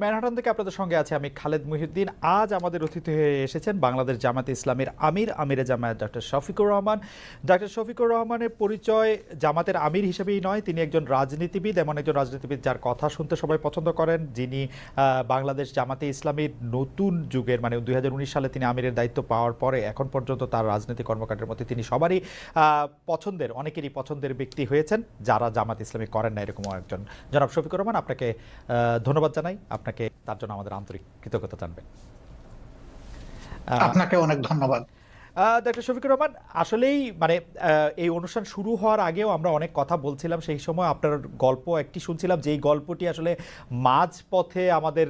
Manhattan থেকে আপনাদের সঙ্গে আছে আমি খালেদ মুহিউদ্দিন। আজ আমাদের অতিথি হয়ে এসেছেন বাংলাদেশ জামাতে ইসলামীর আমিরে জামায়াত ডক্টর শফিকুর রহমান। ডক্টর শফিকুর রহমানের পরিচয় জামাতের আমির হিসেবেই নয়, তিনি একজন রাজনীতিবিদ, এমন একজন রাজনীতিবিদ যার কথা শুনতে সবাই পছন্দ করেন, যিনি বাংলাদেশ জামাতে ইসলামীর নতুন যুগের মানে 2019 সালে তিনি আমিরের দায়িত্ব পাওয়ার পরে এখন পর্যন্ত তার রাজনৈতিক কর্মকাণ্ডের মধ্যে তিনি সবারই পছন্দের, অনেকেরই পছন্দের ব্যক্তি হয়েছেন যারা জামাত ইসলামী করেন না এরকম একজন। জনাব শফিকুর রহমান, আপনাকে ধন্যবাদ জানাই, আপনাকে তার জন্য আমাদের আন্তরিক কৃতজ্ঞতা জানবেন। আপনাকে অনেক ধন্যবাদ। ডক্টর শফিকুর রহমান, আসলেই মানে এই অনুষ্ঠান শুরু হওয়ার আগেও আমরা অনেক কথা বলছিলাম, সেই সময় আপনার গল্প একটি শুনছিলাম, যেই গল্পটি আসলে মাঝ পথে আমাদের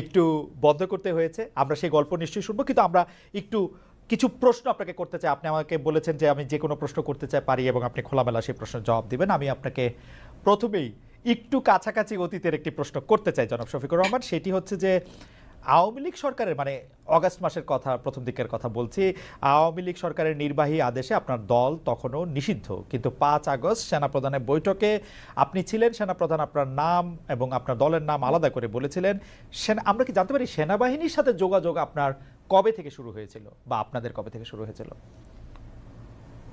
একটু বন্ধ করতে হয়েছে। আমরা সেই গল্প নিশ্চয়ই শুনবো, কিন্তু আমরা একটু কিছু প্রশ্ন আপনাকে করতে চাই। আপনি আমাকে বলেছেন যে আমি যে কোনো প্রশ্ন করতে চাই পারি এবং আপনি খোলামেলা সেই প্রশ্নের জবাব দিবেন। আমি আপনাকে প্রথমেই একটু কাছাকাছি অতীতের একটি প্রশ্ন করতে চাই জনাব শফিকুর রহমান। সেটি হচ্ছে যে আওয়ামী লীগ সরকারের মানে অগাস্ট মাসের কথা, প্রথম দিকের কথা বলছি, আওয়ামী লীগ সরকারের নির্বাহী আদেশে আপনার দল তখনও নিষিদ্ধ, কিন্তু 5 আগস্ট সেনাপ্রধানের বৈঠকে আপনি ছিলেন, সেনাপ্রধান আপনার নাম এবং আপনার দলের নাম আলাদা করে বলেছিলেন। আমরা কি জানতে পারি সেনাবাহিনীর সাথে যোগাযোগ আপনার কবে থেকে শুরু হয়েছিল বা আপনাদের কবে থেকে শুরু হয়েছিল?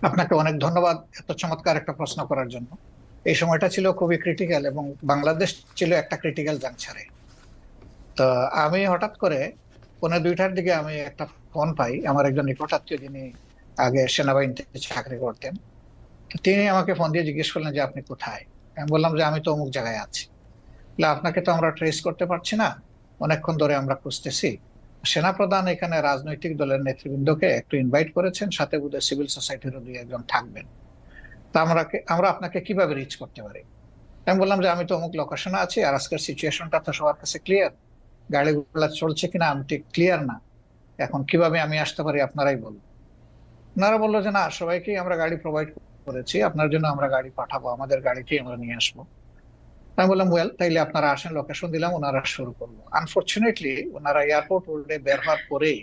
আপনাকে অনেক ধন্যবাদ এত চমৎকার একটা প্রশ্ন করার জন্য। এই সময়টা ছিল খুবই ক্রিটিক্যাল এবং বাংলাদেশ ছিল একটা ক্রিটিক্যাল জাংশনে। তো আমি হঠাৎ করে 1:30টার দিকে আমি একটা ফোন পাই আমার একজন নিকটাত্মীয়, যিনি আগে সেনাবাহিনীতে চাকরি করতেন। তিনি আমাকে ফোন দিয়ে জিজ্ঞেস করলেন যে আপনি কোথায়। আমি বললাম যে আমি তো অমুক জায়গায় আছি। আপনাকে তো আমরা ট্রেস করতে পারছি না, অনেকক্ষণ ধরে আমরা খুঁজতেছি। সেনাপ্রধান এখানে রাজনৈতিক দলের নেতৃবৃন্দকে একটু ইনভাইট করেছেন, সাথে বোধহয় সিভিল সোসাইটিরও 2-1 থাকবেন। তা আমরা আপনাকে কিভাবে রিচ করতে পারি? আমি বললাম যে আমি তো অমুক লোকেশনে আছি, আর আজকের সিচুয়েশনটা তো সবার কাছে ক্লিয়ার, গাড়িগুলো চলছে কিনা আমি ঠিক ক্লিয়ার না, এখন কিভাবে আমি আসতে পারি আপনারাই বলুন। ওনারা বললো যে না, সবাইকেই আমরা গাড়ি প্রোভাইড করেছি, আপনার জন্য আমরা গাড়ি পাঠাবো, আমাদের গাড়িতেই আমরা নিয়ে আসবো। আমি বললাম ওয়েল, তাইলে আপনারা আসেন, লোকেশন দিলাম, ওনারা শুরু করলো। আনফরচুনেটলি ওনারা এয়ারপোর্ট রোডে বের হওয়ার পরেই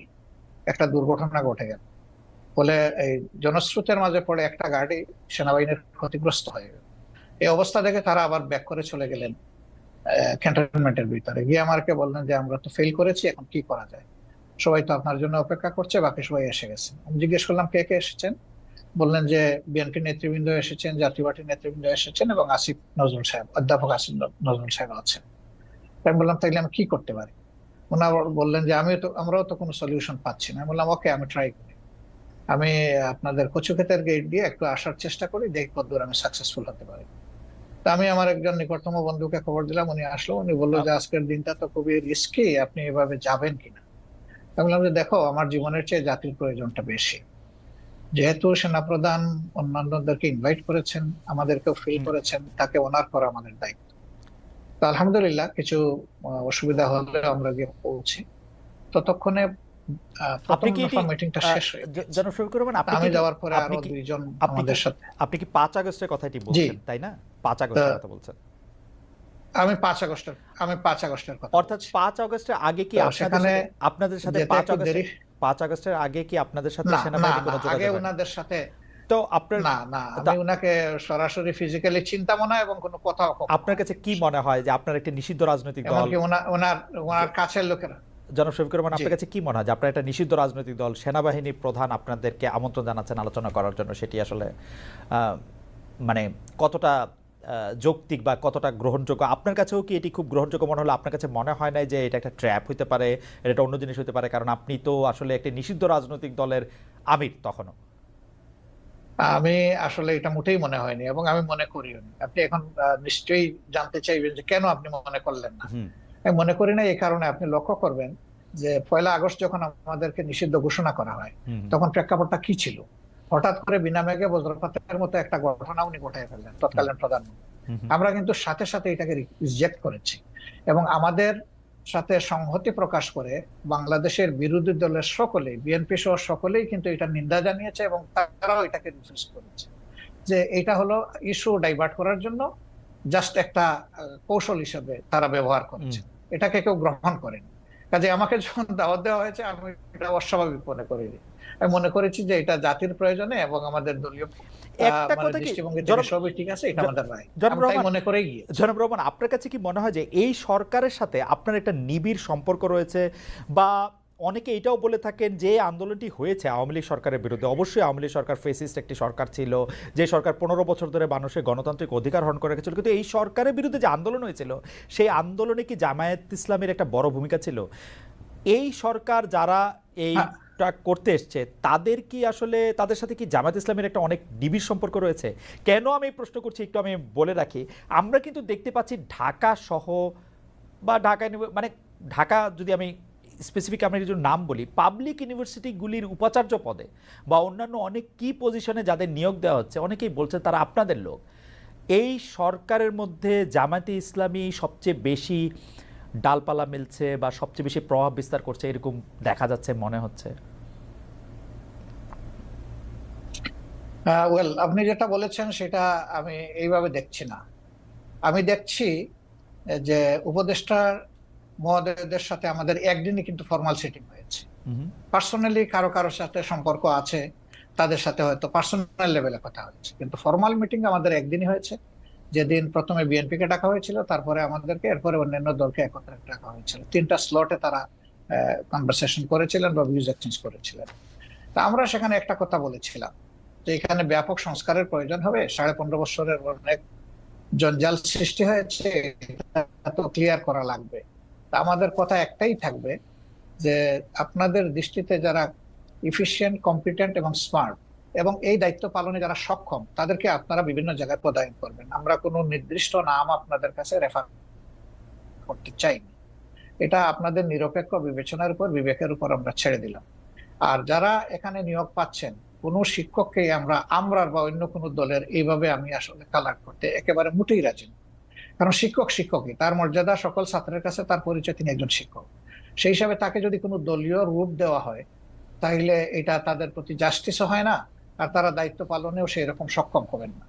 একটা দুর্ঘটনা ঘটে গেল। ফলে এই জনস্রোতের মাঝে পড়ে একটা গাড়ি সেনাবাহিনীর ক্ষতিগ্রস্ত হয়ে গেল। এই অবস্থা দেখে তারা আবার ব্যাক করে চলে গেলেন ক্যান্টনমেন্টের ভিতরে গিয়ে আমাকে বললেন যে আমরা তো ফেল করেছি, এখন কি করা যায়, সবাই তো আপনার জন্য অপেক্ষা করছে, বাকি সবাই এসে গেছে। আমি জিজ্ঞেস করলাম কে কে এসেছেন। বললেন যে বিএনপি নেতৃবৃন্দ এসেছেন, জাতীয় পার্টির নেতৃবৃন্দ এসেছেন এবং আসিফ নজরুল সাহেব, অধ্যাপক আসিফ নজরুল সাহেব আছেন। আমি বললাম তাইলে আমি কি করতে পারি? ওনারা বললেন যে আমরাও তো কোনো সলিউশন পাচ্ছি না। আমি বললাম ওকে, আমি ট্রাই করি, আমি আপনাদের কচুক্ষেতের গেট দিয়ে একটু আসার চেষ্টা করি, দেখি কতদূর আমি সাকসেসফুল হতে পারি। তা আমি আমার একজন নিকটতম বন্ধুকে খবর দিলাম, উনি আসলো, উনি বললো যে আজকের দিনটা তো খুবই রিস্কি, আপনি এভাবে যাবেন কিনা। আমি বললাম যে দেখো, আমার জীবনের চেয়ে জাতির প্রয়োজনটা বেশি, যেহেতু সেনাপ্রধান অন্যান্যদেরকে ইনভাইট করেছেন, আমাদেরকেও ফিল করেছেন, তাকে অনার করা আমাদের দায়িত্ব। তো আলহামদুলিল্লাহ কিছু অসুবিধা হলে আমরা গিয়ে পৌঁছি। ততক্ষণে প্রথম দফা মিটিংটা শেষ হয়ে গেছে। জনাব শফিকুর রহমান, আমি যাওয়ার পরে আরো 2 জন আমাদের সাথে। আপনি কি 5 আগস্টের কথাটি বলছেন, তাই না? 5 আগস্টের কথা বলছেন? আমি 5 আগস্টের কথা। অর্থাৎ 5 আগস্টের আগে কি আপনাদের সাথে 5 আগস্টের আগে কি আপনাদের সাথে সেনাবাহিনীর কোনো যোগাযোগ? আগে ওনাদের সাথে তো আপনার না, আমি ওনাকে সরাসরি ফিজিক্যালি চিন্তাও না এবং কোনো কথাও। আপনার কাছে কি মনে হয় যে আপনার একটা নিষিদ্ধ রাজনৈতিক দল, ওনার কাছের লোকেরা, জনাব শফিকুর রহমান, আপনার কাছে কি মনে হয় যে আপনার একটা নিষিদ্ধ রাজনৈতিক দল, সেনাবাহিনীর প্রধান আপনাদেরকে আমন্ত্রণ জানাচ্ছেন আলোচনা করার জন্য, সেটি আসলে মানে কতটা যৌক্তিক বা কতটা গ্রহণযোগ্য? আপনার কাছেও কি এটি খুব গ্রহণযোগ্য মনে হলো? আপনার কাছে মনে হয় না যে এটা একটা ট্র্যাপ হতে পারে, এটা অন্য জিনিস হতে পারে? কারণ আপনি তো আসলে একটা নিষিদ্ধ রাজনৈতিক দলের আমির তখনও। আমি আসলে এটা মোটেই মনে হয়নি এবং আমি মনে করিও নি। আপনি এখন নিশ্চয়ই জানতে চাইবেন যে কেন আপনি মনে করলেন না। আমি মনে করি না এই কারণে, আপনি লক্ষ্য করবেন যে 1 আগস্ট যখন আমাদেরকে নিষিদ্ধ ঘোষণা করা হয়, তখন প্রেক্ষাপটটা কি ছিল? হঠাৎ করে বিনা মেঘে বজ্রপাতের মতো একটা ঘটনা উনি ঘটায় ফেললেন, তৎকালীন প্রধানমন্ত্রী। আমরা কিন্তু সাথে সাথে এটাকে রিজেক্ট করেছি এবং আমাদের সাথে সংহতি প্রকাশ করে বাংলাদেশের বিরোধী দলের সকলে, বিএনপি সহ সকলেই কিন্তু এটা নিন্দা জানিয়েছে এবং তারাও এটাকে রিফিউজ করেছে যে এটা হলো ইস্যু ডাইভার্ট করার জন্য জাস্ট একটা কৌশল হিসেবে তারা ব্যবহার করেছে, এটাকে কেউ গ্রহণ করেনি। কাজে আমাকে যখন দাওয়াত দেওয়া হয়েছে, আমি এটা অস্বাভাবিক মনে করিনি। আমি মনে করেছি যে এটা জাতির প্রয়োজনে এবং আমাদের দলীয় একটা মানে কথা কি দৃষ্টিভঙ্গি থেকে জনাব সবই ঠিক আছে, এটা আমাদের রায়, জনাব আমি তাই রহমান মনে করে গিয়ে। জনাব রহমান, আপনার কাছে কি মনে হয় যে এই সরকারের সাথে আপনার একটা নিবিড় সম্পর্ক রয়েছে, বা অনেকে এটাও বলে থাকেন যে আন্দোলনটি হয়েছে আওয়ামী লীগ সরকারের বিরুদ্ধে, অবশ্যই আওয়ামী লীগ সরকার ফেসিস্ট একটি সরকার ছিল, যে সরকার 15 বছর ধরে মানুষের গণতান্ত্রিক অধিকার হরণ করে রেখেছিল, কিন্তু এই সরকারের বিরুদ্ধে যে আন্দোলন হয়েছিল সেই আন্দোলনে কি জামায়াত ইসলামের একটা বড় ভূমিকা ছিল? এই সরকার যারা হ্যাঁ, এইটা করতে এসছে তাদের কি আসলে, তাদের সাথে কি জামায়াত ইসলামের একটা অনেক নিবিড় সম্পর্ক রয়েছে? কেন আমি এই প্রশ্ন করছি একটু আমি বলে রাখি। আমরা কিন্তু দেখতে পাচ্ছি ঢাকা সহ বা মানে ঢাকা, যদি আমি স্পেসিফিক আমরা কিছু নাম বলি, পাবলিক ইউনিভার্সিটিগুলির উপাচার্য পদে বা অন্যান্য অনেক কি পজিশনে যাদের নিয়োগ দেওয়া হচ্ছে, অনেকেই বলছে তারা আপনাদের লোক। এই সরকারের মধ্যে জামায়াতে ইসলামী সবচেয়ে বেশি ডালপালা মিলছে বা সবচেয়ে বেশি প্রভাব বিস্তার করছে এরকম দেখা যাচ্ছে, মনে হচ্ছে। ওয়েল, আপনি যেটা বলেছেন সেটা আমি এইভাবে দেখছি না। আমি দেখছি যে উপদেষ্টার মহোদয়দের সাথে আমাদের একদিনই কিন্তু ফর্মাল সিটিং হয়েছে। হুম। পার্সোনালি কারো কারোর সাথে সম্পর্ক আছে, তাদের সাথে হয়তো পার্সোনাল লেভেলে কথা হয়েছে, কিন্তু ফর্মাল মিটিং আমাদের একদিনই হয়েছে, যেদিন প্রথমে বিএনপি কে ডাকা হয়েছিল, তারপরে আমাদেরকে, এরপরে অন্যান্য দলকে একত্রে ডাকা হয়েছিল। 3টা স্লটে তারা কনভারসেশন করেছিলেন বা ভিউজ এক্সচেঞ্জ করেছিলেন। তা আমরা সেখানে একটা কথা বলেছিলাম যে এখানে ব্যাপক সংস্কারের প্রয়োজন হবে, 15.5 বছরের অনেক জঞ্জাল সৃষ্টি হয়েছে, এটা তো ক্লিয়ার করা লাগবে। তা আমাদের কথা একটাই থাকবে যে আপনাদের দৃষ্টিতে যারা ইফিশিয়েন্ট, কম্পিটেন্ট এবং স্মার্ট এবং এই দায়িত্ব পালনে যারা সক্ষম, তাদেরকে আপনারা বিভিন্ন জায়গায় পদায়ন করবেন। আমরা কোনো নির্দিষ্ট নাম আপনাদের কাছে রেফার করতে চাইনি, এটা আপনাদের নিরপেক্ষ বিবেচনার উপর, বিবেকের উপর আমরা ছেড়ে দিলাম। আর যারা এখানে নিয়োগ পাচ্ছেন, কোনো শিক্ষককে আমরা বা অন্য কোনো দলের এইভাবে আমি আসলে কালার করতে একেবারে মোটেই রাজি না। কারণ শিক্ষক শিক্ষকই, তার মর্যাদা সকল ছাত্রের কাছে, তার পরিচয়, তিনি একজন শিক্ষক। সেই হিসাবে তাকে যদি কোনো দলীয় রূপ দেওয়া হয়, তাহলে এটা তাদের প্রতি জাস্টিসও হয় না, আর তারা দায়িত্ব পালনেও সেই রকম সক্ষম হবেন না।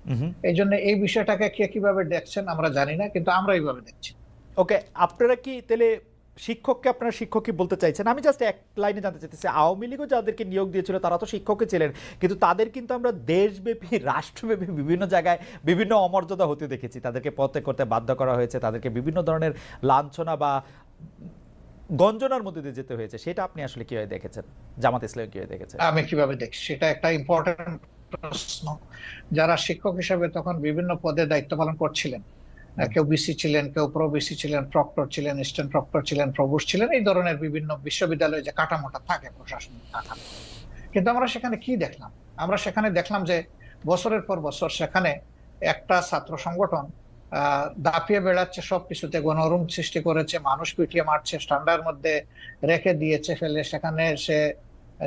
এই জন্য এই বিষয়টাকে কে কিভাবে দেখছেন আমরা জানি না, কিন্তু আমরা এইভাবে দেখছি। ওকে, আপনারা কি তাহলে শিক্ষককে আপনারা শিক্ষকই বলতে চাইছেন? আমি জাস্ট এক লাইনে জানতে চাইতেছি, আওয়ামী লীগও যাদেরকে নিয়োগ দিয়েছিল তারা তো শিক্ষকই ছিলেন, কিন্তু তাদের কিন্তু আমরা দেশব্যাপী রাষ্ট্রব্যাপী বিভিন্ন জায়গায় বিভিন্ন অমর্যাদা হতে দেখেছি, তাদেরকে পদত্যাগ করতে বাধ্য করা হয়েছে, তাদেরকে বিভিন্ন ধরনের লাঞ্ছনা বা গঞ্জনার মধ্যে দিয়ে যেতে হয়েছে। সেটা আপনি আসলে কিভাবে দেখেছেন? জামাত ইসলাম কিভাবে দেখেছেন? আমি কিভাবে দেখছি সেটা একটা ইম্পর্টেন্ট প্রশ্ন। যারা শিক্ষক হিসেবে তখন বিভিন্ন পদে দায়িত্ব পালন করছিলেন, কেউ বিসি ছিলেন, কেউ প্রো বিসি ছিলেন, প্রক্টর ছিলেন, অ্যাসিস্ট্যান্ট প্রক্টর ছিলেন, প্রভোস্ট ছিলেন, এই ধরনের বিভিন্ন বিশ্ববিদ্যালয়ে যে কাঠামোটা থাকে, প্রশাসনিক কাঠামো। কিন্তু আমরা সেখানে কি দেখলাম? আমরা সেখানে দেখলাম যে বছরের পর বছর সেখানে একটা ছাত্র সংগঠন দাপিয়ে বেড়াচ্ছে, সবকিছুতে গণরুম সৃষ্টি করেছে, মানুষ পিটিয়ে মারছে, ঠান্ডার মধ্যে রেখে দিয়েছে ফেলে। সেখানে সে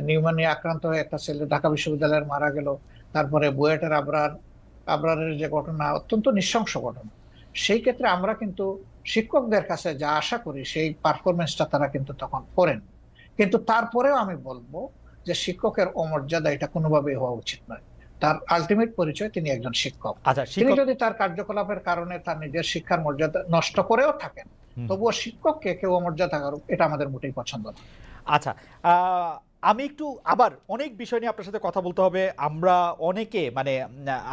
নিউমোনিয়া আক্রান্ত হয়ে একটা ছেলে ঢাকা বিশ্ববিদ্যালয়ের মারা গেল। তারপরে বুয়েটের আবরারের যে ঘটনা, অত্যন্ত নৃশংস ঘটনা। সেই ক্ষেত্রে আমরা কিন্তু শিক্ষকদের কাছে যা আশা করি সেই পারফরমেন্সটা তারা কিন্তু তখন করেন। কিন্তু তারপরেও আমি বলবো যে শিক্ষকের অমর্যাদা এটা কোনোভাবেই হওয়া উচিত নয়। তার আলটিমেট পরিচয় তিনি একজন শিক্ষক। আচ্ছা, তিনি শিক্ষক। যদি তার কার্যকলাপের কারণে তার নিজের শিক্ষার মর্যাদা নষ্ট করেও থাকেন, তবুও শিক্ষককে কেউ অমর্যাদা করুক, এটা আমাদের মোটেই পছন্দ না। আচ্ছা, আমি একটু আবার অনেক বিষয় নিয়ে আপনার সাথে কথা বলতে হবে। আমরা অনেকে মানে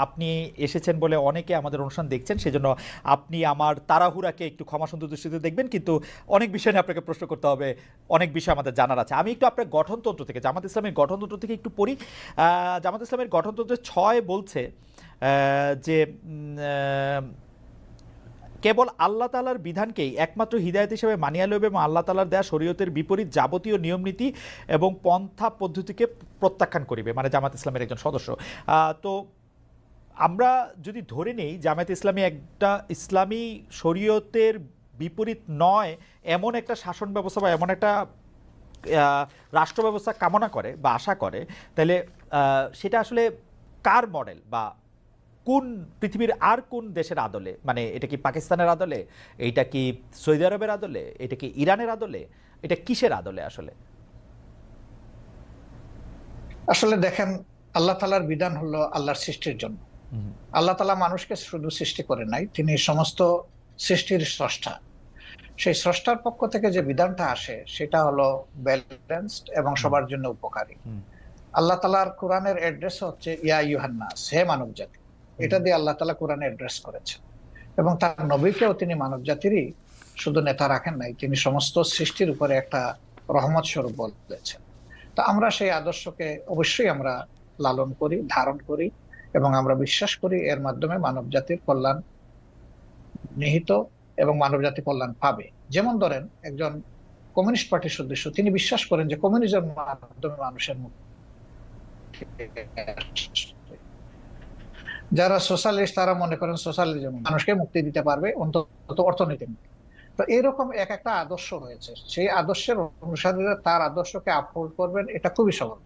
আপনি এসেছেন বলে অনেকে আমাদের অনুষ্ঠান দেখছেন, সেজন্য আপনি আমার তাড়াহুড়াকে একটু ক্ষমা সুন্দর দৃষ্টিতে দেখবেন, কিন্তু অনেক বিষয় নিয়ে আপনাকে প্রশ্ন করতে হবে, অনেক বিষয় আমাদের জানার আছে। আমি একটু আপনার গঠনতন্ত্র থেকে, জামাত ইসলামের গঠনতন্ত্র থেকে একটু পড়ি। জামাত ইসলামের গঠনতন্ত্রের 6 বলছে যে কেবল আল্লাহ তাআলার বিধানকেই একমাত্র হিদায়াত হিসেবে মানিয়া লইবে এবং আল্লাহ তাআলার দেয়া শরীয়তের বিপরীত যাবতীয় নিয়মনীতি এবং পন্থা পদ্ধতিকে প্রত্যাখ্যান করিবে, মানে জামাত ইসলামের একজন সদস্য। তো আমরা যদি ধরে নেই জামায়াত ইসলামী একটা ইসলামী শরীয়তের বিপরীত নয় এমন একটা শাসন ব্যবস্থা বা এমন একটা রাষ্ট্র ব্যবস্থা কামনা করে বা আশা করে, তাহলে সেটা আসলে কার মডেল বা কোন পৃথিবীর আর কোন দেশের আদলে? মানে এটা কি পাকিস্তানের আদলে, এটা কি সৌদি আরবের আদলে, এটা কি ইরানের আদলে, এটা কিসের আদলে আসলে? আসলে দেখেন, আল্লাহ তাআলার বিধান হলো আল্লাহর সৃষ্টির জন্য। আল্লাহ তাআলা মানুষকে শুধু সৃষ্টি করে নাই, তিনি সমস্ত সৃষ্টির স্রষ্টা। সেই স্রষ্টার পক্ষ থেকে যে বিধানটা আসে সেটা হলো ব্যালেন্সড এবং সবার জন্য উপকারী। আল্লাহ তাআলার কোরআনের অ্যাড্রেস হচ্ছে ইয়া আইয়ুহান নাস, হে মানব জাতি। এটা দিয়ে আল্লাহ তাআলা কোরআনে অ্যাড্রেস করেছেন, এবং তার নবীকেও তিনি মানব জাতিরই শুধু নেতা রাখেন নাই, তিনি সমস্ত সৃষ্টির উপরে একটা রহমত স্বরূপ বলেছেন। তো আমরা সেই আদর্শকে অবশ্যই আমরা লালন করি, ধারণ করি, এবং আমরা বিশ্বাস করি এর মাধ্যমে মানব জাতির কল্যাণ নিহিত এবং মানব জাতি কল্যাণ পাবে। যেমন ধরেন একজন কমিউনিস্ট পার্টির সদস্য, তিনি বিশ্বাস করেন যে কমিউনিজমের মাধ্যমে মানুষের মুক্তি। যারা সোশ্যালিস্ট তারা মনে করেন সোশ্যালিজম মানুষকে মুক্তি দিতে পারবে, অন্তত অর্থনীতি মুক্তি। তো এরকম এক একটা আদর্শ রয়েছে, সেই আদর্শের অনুসারীরা তার আদর্শকে আপহোল্ড করবেন, এটা খুবই সহজ।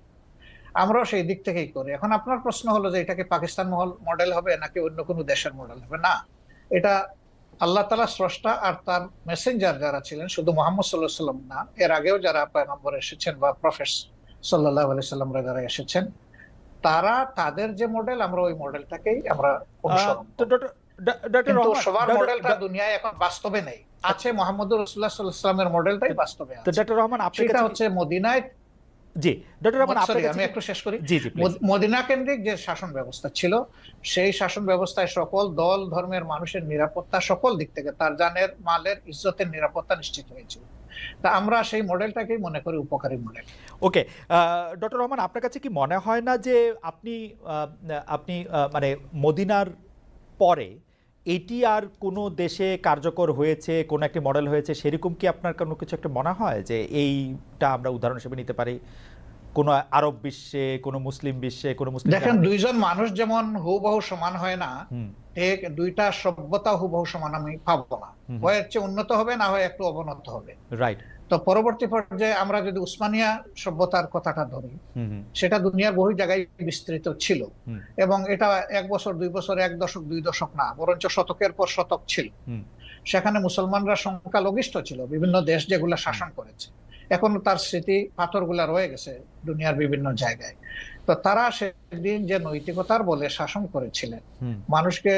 আমরাও সেই দিক থেকেই করি। এখন আপনার প্রশ্ন হলো যে এটাকে পাকিস্তান মডেল হবে নাকি অন্য কোনো দেশের মডেল হবে? না, এটা আল্লাহ তাআলা স্রষ্টা আর তার মেসেঞ্জার যারা ছিলেন, শুধু মুহাম্মদ সাল্লাল্লাহু আলাইহি ওয়াসাল্লাম না, এর আগেও যারা পয়গম্বর এসেছেন বা প্রফেট সাল্লাল্লাহু আলাইহি সাল্লামরা যারা এসেছেন, তারা তাদের যে মডেল, আমরা ওই মডেলটাকেই আমরা অনুসরণ তো করি। ডক্টর কিন্তু রহমান, সবার মডেলটা দুনিয়ায় এখন বাস্তবে নেই। আছে মুহাম্মদুর রাসূলুল্লাহ সাল্লাল্লাহু আলাইহি ওয়াসাল্লামের মডেলটাই বাস্তবে তো আছে। ডক্টর রহমান আপনার সেটা কাছে হচ্ছে মদিনায়, জি ডক্টর রহমান আপনার সরি কাছে আমি একটু শেষ করি। জি জি প্লিজ। মদিনা কেন্দ্রিক যে শাসন ব্যবস্থা ছিল, সেই শাসন ব্যবস্থায় সকল দল ধর্মের মানুষের নিরাপত্তা সকল দিক থেকে, তার জানের মালের ইজ্জতের নিরাপত্তা নিশ্চিত হয়েছিল। তা আমরা সেই মডেলটাকেই মনে করি উপকারী মডেল। ওকে, ডক্টর রহমান আপনার কাছে কি মনে হয় না যে আপনি আপনি মানে মদিনার পরে এটি আর কোনো দেশে কার্যকর হয়েছে, কোনো একটি মডেল হয়েছে, সেরকম কি আপনার কোনো কিছু একটা মনে হয় যে এইটা আমরা উদাহরণ হিসেবে নিতে পারি কোনো আরব বিশ্বে, কোনো মুসলিম বিশ্বে, কোনো মুসলিম দেখেন, দুইজন মানুষ যেমন হুবহু সমান হয় না, হুম ঠিক দুইটা সভ্যতা হুবহু সমান আমি পাবো না। হুম হয় হচ্ছে উন্নত হবে, না হয় একটু অবনত হবে। রাইট তো পরবর্তী পর্যায়ে আমরা যদি উসমানিয়া সভ্যতার কথাটা ধরি, হুম হুম সেটা দুনিয়ার বহু জায়গায় বিস্তৃত ছিল, হুম এবং এটা 1 বছর 2 বছর 1 দশক 2 দশক না, বরঞ্চ শতকের পর শতক ছিল। হুম সেখানে মুসলমানরা সংখ্যালঘিষ্ঠ ছিল, বিভিন্ন দেশ যেগুলো শাসন করেছে, এখনো তার স্মৃতি পাথরগুলা রয়ে গেছে দুনিয়ার বিভিন্ন জায়গায়। তো তারা সেদিন যে নৈতিকতার বলে শাসন করেছিলেন, হুম মানুষকে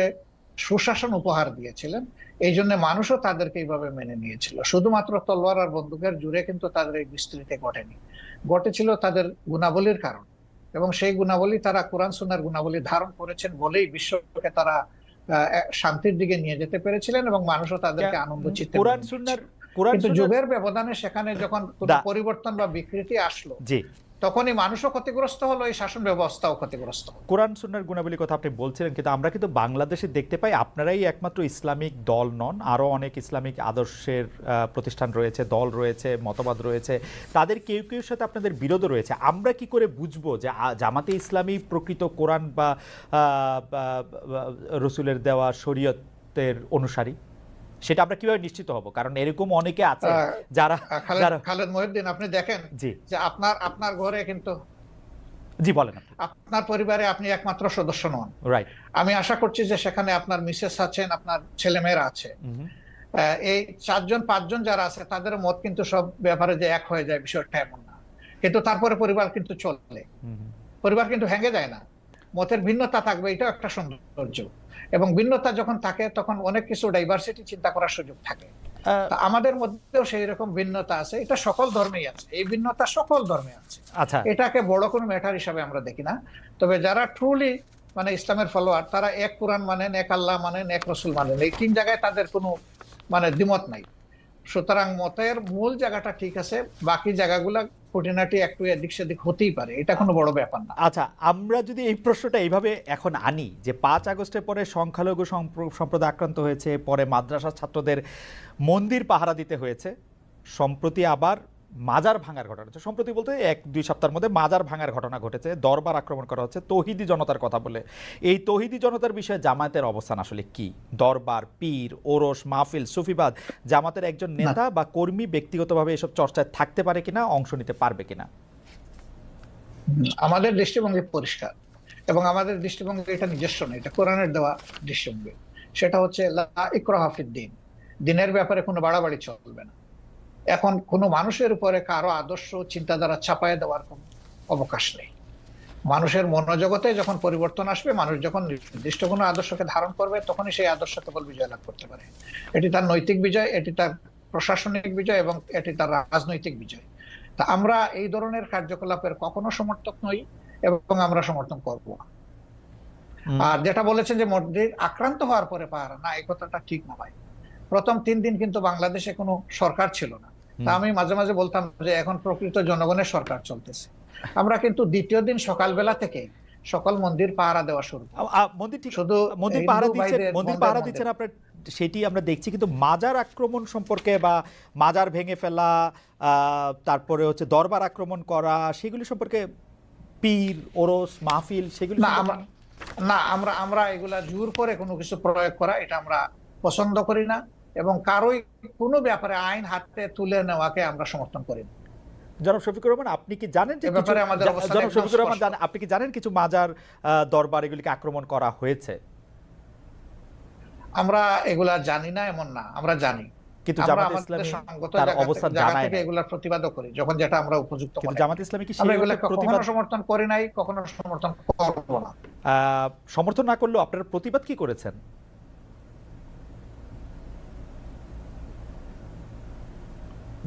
সুশাসন উপহার দিয়েছিলেন, এই জন্য মানুষও তাদেরকে এইভাবে মেনে নিয়েছিল। শুধুমাত্র তলোয়ার আর বন্দুকের জুড়ে কিন্তু তাদের এই বিস্তৃতি ঘটেনি, ঘটেছিল তাদের গুণাবলীর কারণ, এবং সেই গুণাবলী তারা কোরআন সুন্নাহর গুণাবলী ধারণ করেছেন বলেই বিশ্বকে তারা শান্তির দিকে নিয়ে যেতে পেরেছিলেন, এবং মানুষও তাদেরকে আনন্দ চিত্তে কোরআন মেনে সুন্নাহর নিয়েছিল। কিন্তু যুগের ব্যবধানে সেখানে যখন কোনো পরিবর্তন বা বিকৃতি আসলো, জি তখনই মানুষও ক্ষতিগ্রস্ত হলো, এই শাসন ব্যবস্থাও ক্ষতিগ্রস্ত হলো। কোরআন সুন্নাহর গুণাবলীর কথা আপনি বলছিলেন, কিন্তু আমরা কিন্তু বাংলাদেশে দেখতে পাই আপনারাই একমাত্র ইসলামিক দল নন, আরও অনেক ইসলামিক আদর্শের প্রতিষ্ঠান রয়েছে, দল রয়েছে, মতবাদ রয়েছে, তাদের কেউ কেউ সাথে আপনাদের বিরোধ রয়েছে। আমরা কি করে বুঝবো যে জামাতে ইসলামী প্রকৃত কোরআন বা রসুলের দেওয়া শরীয়তের অনুসারী? সেটা আমরা কিভাবে নিশ্চিত হব? কারণ এরকম অনেকে আছে যারা খালেদ মহিউদ্দিন, আপনি দেখেন যে আপনার ঘরে কিন্তু, জি বলেন, আপনার পরিবারে আপনি একমাত্র সদস্য নন, রাইট? আমি আশা করছি যে সেখানে আপনার মিসেস আছেন, আপনার ছেলেমেয়েরা আছে। এই 4-5 জন যারা আছে, তাদের মত কিন্তু সব ব্যাপারে যে এক হয়ে যায় বিষয়টা এমন না, কিন্তু তারপরে পরিবার কিন্তু চলে, পরিবার কিন্তু ভেঙে যায় না। মতের ভিন্নতা থাকবে, এটাও একটা সৌন্দর্য, এবং ভিন্নতা যখন থাকে তখন অনেক কিছু ডাইভার্সিটি চিন্তা করার সুযোগ থাকে। আমাদের মধ্যেও সেই রকম ভিন্নতা আছে, এটা সকল ধর্মেই আছে, এই ভিন্নতা সকল ধর্মে আছে। আচ্ছা, এটাকে বড় কোনো ম্যাটার হিসাবে আমরা দেখি না। তবে যারা ট্রুলি মানে ইসলামের ফলোয়ার, তারা এক কোরআন মানেন, এক আল্লাহ মানেন, এক রসুল মানেন, এই 3 জায়গায় তাদের কোনো মানে দ্বিমত নাই। সুতরাং মতের মূল জায়গাটা ঠিক আছে, বাকি জায়গাগুলা খুঁটিনাটি একটু এদিক সেদিক হতেই পারে, এটা কোনো বড় ব্যাপার না। আচ্ছা, আমরা যদি এই প্রশ্নটা এইভাবে এখন আনি যে 5 আগস্টের পরে সংখ্যালঘু সম্প্রদায় আক্রান্ত হয়েছে, পরে মাদ্রাসার ছাত্রদের মন্দির পাহারা দিতে হয়েছে, সম্প্রতি আবার মাজার ভাঙার ঘটনা হচ্ছে, সম্প্রতি বলতে 1-2 সপ্তাহের মধ্যে মাজার ভাঙার ঘটনা ঘটেছে, দরবার আক্রমণ করা হচ্ছে তৌহিদি জনতার কথা বলে। এই তৌহিদি জনতার বিষয়ে জামায়াতের অবস্থান আসলে কি? দরবার, পীর, ওরস, মাহফিল, সুফিবাদ জামাতের একজন নেতা বা কর্মী ব্যক্তিগতভাবে এসব চর্চায় থাকতে পারে কিনা, অংশ নিতে পারবে কিনা? আমাদের দৃষ্টিভঙ্গি পরিষ্কার, এবং আমাদের দৃষ্টিভঙ্গি এটা নিজস্ব নয়, এটা কোরআনের দেওয়া দৃষ্টিভঙ্গি। সেটা হচ্ছে লা ইকরাহা ফিদ্দীন, দিনের ব্যাপারে কোনো বাড়াবাড়ি চলবে না। এখন কোনো মানুষের উপরে কারো আদর্শ চিন্তাধারা চাপায় দেওয়ার কোনো অবকাশ নেই। মানুষের মনোজগতে যখন পরিবর্তন আসবে, মানুষ যখন নির্দিষ্ট কোনো আদর্শকে ধারণ করবে, তখনই সেই আদর্শ কেবল বিজয় লাভ করতে পারে। এটি তার নৈতিক বিজয়, এটি তার প্রশাসনিক বিজয়, এবং এটি তার রাজনৈতিক বিজয়। তা আমরা এই ধরনের কার্যকলাপের কখনো সমর্থক নই, এবং আমরা সমর্থন করব না। আর যেটা বলেছেন যে মোদির আক্রান্ত হওয়ার পরে পাহারা, না, এই কথাটা ঠিক না ভাই। প্রথম 3 দিন কিন্তু বাংলাদেশে কোনো সরকার ছিল না। তা আমি মাঝে মাঝে বলতাম যে এখন প্রকৃত জনগণের সরকার চলতেছে। আমরা কিন্তু দ্বিতীয় দিন সকালবেলা থেকে সকল মন্দির পাহারা দেওয়া শুরু করি। মন্দির ঠিক, শুধু মন্দির পাহারা দিচ্ছেন, মন্দির পাহারা দিচ্ছেন আপনার, সেটি আমরা দেখছি। কিন্তু মাজার আক্রমণ সম্পর্কে বা মাজার ভেঙে ফেলা, তারপরে হচ্ছে দরবার আক্রমণ করা, সেগুলি সম্পর্কে, পীর ওরস মাহফিল, সেগুলি না, আমরা এগুলা জোর করে কোনো কিছু প্রয়োগ করা, এটা আমরা পছন্দ করি না, এবং কারোই কোনো ব্যাপারে আইন হাতে তুলে নেওয়াকে আমরা সমর্থন করি না। জনাব শফিকুর রহমান, আপনি কি জানেন যে জনাব শফিকুর রহমান আপনি কি জানেন কিছু মাজার দরবার এগুলিকে আক্রমণ করা হয়েছে? আমরা এগুলা জানি না এমন না, আমরা জানি, কিন্তু আমরা জামাত আমাদের ইসলামী সঙ্গত তার অবস্থান জায়গা জানায় থেকে না। এগুলার প্রতিবাদও করি যখন যেটা আমরা উপযুক্ত কিন্তু মনে জামাত করি। ইসলামী কি আমরা সেই এগুলা কখনো প্রতিবাদ সমর্থন করি নাই, কখনো সমর্থন করব না। সমর্থন না করলেও আপনারা প্রতিবাদ কি করেছেন?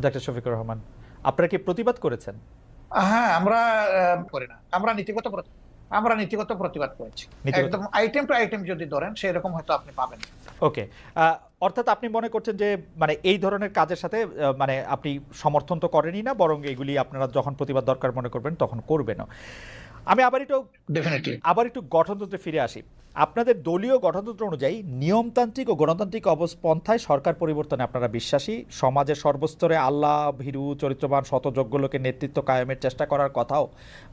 ডক্টর শফিকুর রহমান, আপনারা কি প্রতিবাদ করেছেন? হ্যাঁ, আমরা করি না, আমরা নীতিগত প্রতিবাদ করেছি। একদম আইটেম টু আইটেম যদি ধরেন সেরকম হয়তো আপনি পাবেন। ওকে, অর্থাৎ আপনি মনে করছেন যে মানে এই ধরনের কাজের সাথে মানে আপনি সমর্থন তো করেনই না, বরং এগুলি আপনারা যখন প্রতিবাদ দরকার মনে করবেন তখন করবেন। আমি আবার একটু গঠনতন্ত্রে ফিরে আসি। আপনাদের দলীয় গঠনতন্ত্র অনুযায়ী নিয়মতান্ত্রিক ও গণতান্ত্রিক অবস্থায় সরকার পরিবর্তনে আপনারা বিশ্বাসী। সমাজের সর্বস্তরে আল্লাহ ভীরু চরিত্রবান শতযোগ্য লোকের নেতৃত্ব কায়েমের চেষ্টা করার কথাও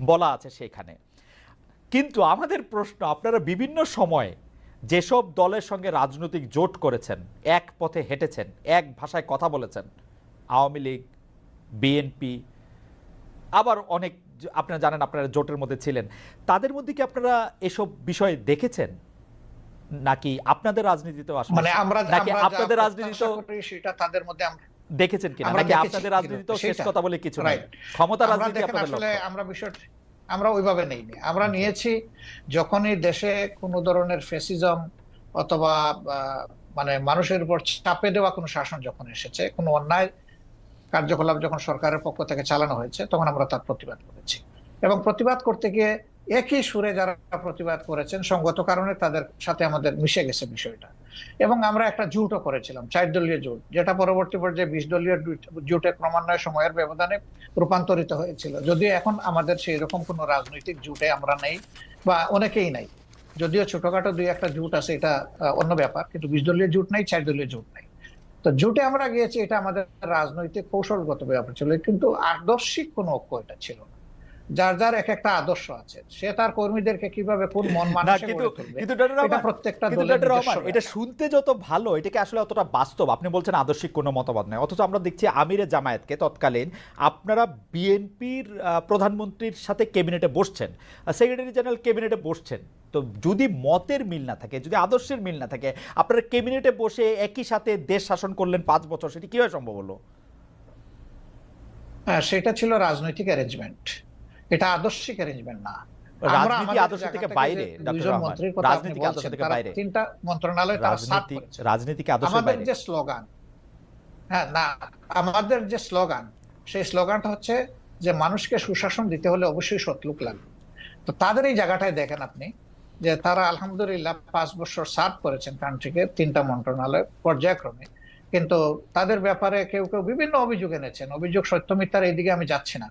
বলা আছে সেখানে। কিন্তু আমাদের প্রশ্ন, আপনারা বিভিন্ন সময়ে যেসব দলের সঙ্গে রাজনৈতিক জোট করেছেন, এক পথে হেঁটেছেন, এক ভাষায় কথা বলেছেন, আওয়ামী লীগ, বিএনপি, আবার অনেক, আপনারা জানেন আপনারা জোটের মধ্যে ছিলেন, তাদের মধ্যে কি আপনারা এসব বিষয় দেখেছেন নাকি আপনাদের রাজনীতিতেও আসলে, মানে নাকি আপনাদের রাজনীতিতেও সেটা তাদের মধ্যে আমরা দেখেছেন কিনা, নাকি আপনাদের রাজনীতিতেও শেষ কথা বলে কিছু নাই, ক্ষমতা রাজনীতি আপনাদের লক্ষ্য? আমরা বিষয়টা আমরা ওইভাবে নেইনি। আমরা নিয়েছি যখনই দেশে কোনো ধরনের ফ্যাসিজম অথবা মানে মানুষের উপর চাপে দেওয়া কোনো শাসন যখন এসেছে, কোনো অন্যায় কার্যকলাপ যখন সরকারের পক্ষ থেকে চালানো হয়েছে, তখন আমরা তার প্রতিবাদ করেছি। এবং প্রতিবাদ করতে গিয়ে একই সুরে যারা প্রতিবাদ করেছেন, সঙ্গত কারণে তাদের সাথে আমাদের মিশে গেছে বিষয়টা। এবং আমরা একটা জোটও করেছিলাম, 4 দলীয় জোট, যেটা পরবর্তী পর্যায়ে 20 দলীয় জোটে ক্রমান্বয়ে সময়ের ব্যবধানে রূপান্তরিত হয়েছিল। যদিও এখন আমাদের সেই রকম কোনো রাজনৈতিক জোটে আমরা নেই, বা অনেকেই নাই। যদিও ছোটখাটো 2-1টা জোট আছে, এটা অন্য ব্যাপার, কিন্তু 20 দলীয় জোট নাই, 4 দলীয় জোট নাই। তো জোটে আমরা গিয়েছি, এটা আমাদের রাজনৈতিক কৌশলগত ব্যাপার ছিল, কিন্তু আদর্শিক কোনো ঐক্য এটা ছিল না। যার যার এক একটা আদর্শ আছে, সে তার কর্মীদেরকে কিভাবে কোন মন মানসিকতা গড়ে তুলবে, এটা প্রত্যেকটা দলের নিজস্ব। এটা শুনতে যত ভালো, এটাকে আসলে অতটা বাস্তব। আপনি বলছেন আদর্শিক কোনো মতবাদ নয়, অথচ আমরা দেখছি আমিরে জামায়াতকে তৎকালীন আপনারা বিএনপির প্রধানমন্ত্রীর সাথে ক্যাবিনেটে বসছেন, সেক্রেটারি জেনারেল ক্যাবিনেটে বসছেন। তো যদি মতের মিল না থাকে, যদি আদর্শের মিল না থাকে, আপনারা ক্যাবিনেটে বসে একই সাথে দেশ শাসন করলেন 5 বছর, সেটি কিভাবে সম্ভব হলো? সেটা ছিল রাজনৈতিক অ্যারেঞ্জমেন্ট, এটা আদর্শিক অ্যারেঞ্জমেন্ট না। রাজনীতি আদর্শ থেকে বাইরে, ডক্টর রহমান, রাজনীতি আদর্শ থেকে বাইরে, 3টা মন্ত্রণালয় তারা সাফ করেছে। রাজনীতিকে আদর্শের বাইরে আমাদের যে স্লোগান, হ্যাঁ না, আমাদের যে স্লোগান, সেই স্লোগানটা হচ্ছে যে মানুষকে সুশাসন দিতে হলে অবশ্যই সৎ লোক লাগবে। তো তাদের এই জায়গাটায় দেখেন আপনি যে তারা আলহামদুলিল্লাহ 5 বছর সার্ভ করেছেন কান্ট্রিকে, 3টা মন্ত্রণালয় পর্যায়ক্রমে। কিন্তু তাদের ব্যাপারে কেউ কেউ বিভিন্ন অভিযোগ এনেছেন, অভিযোগ সত্য মিথ্যার এইদিকে আমি যাচ্ছি না,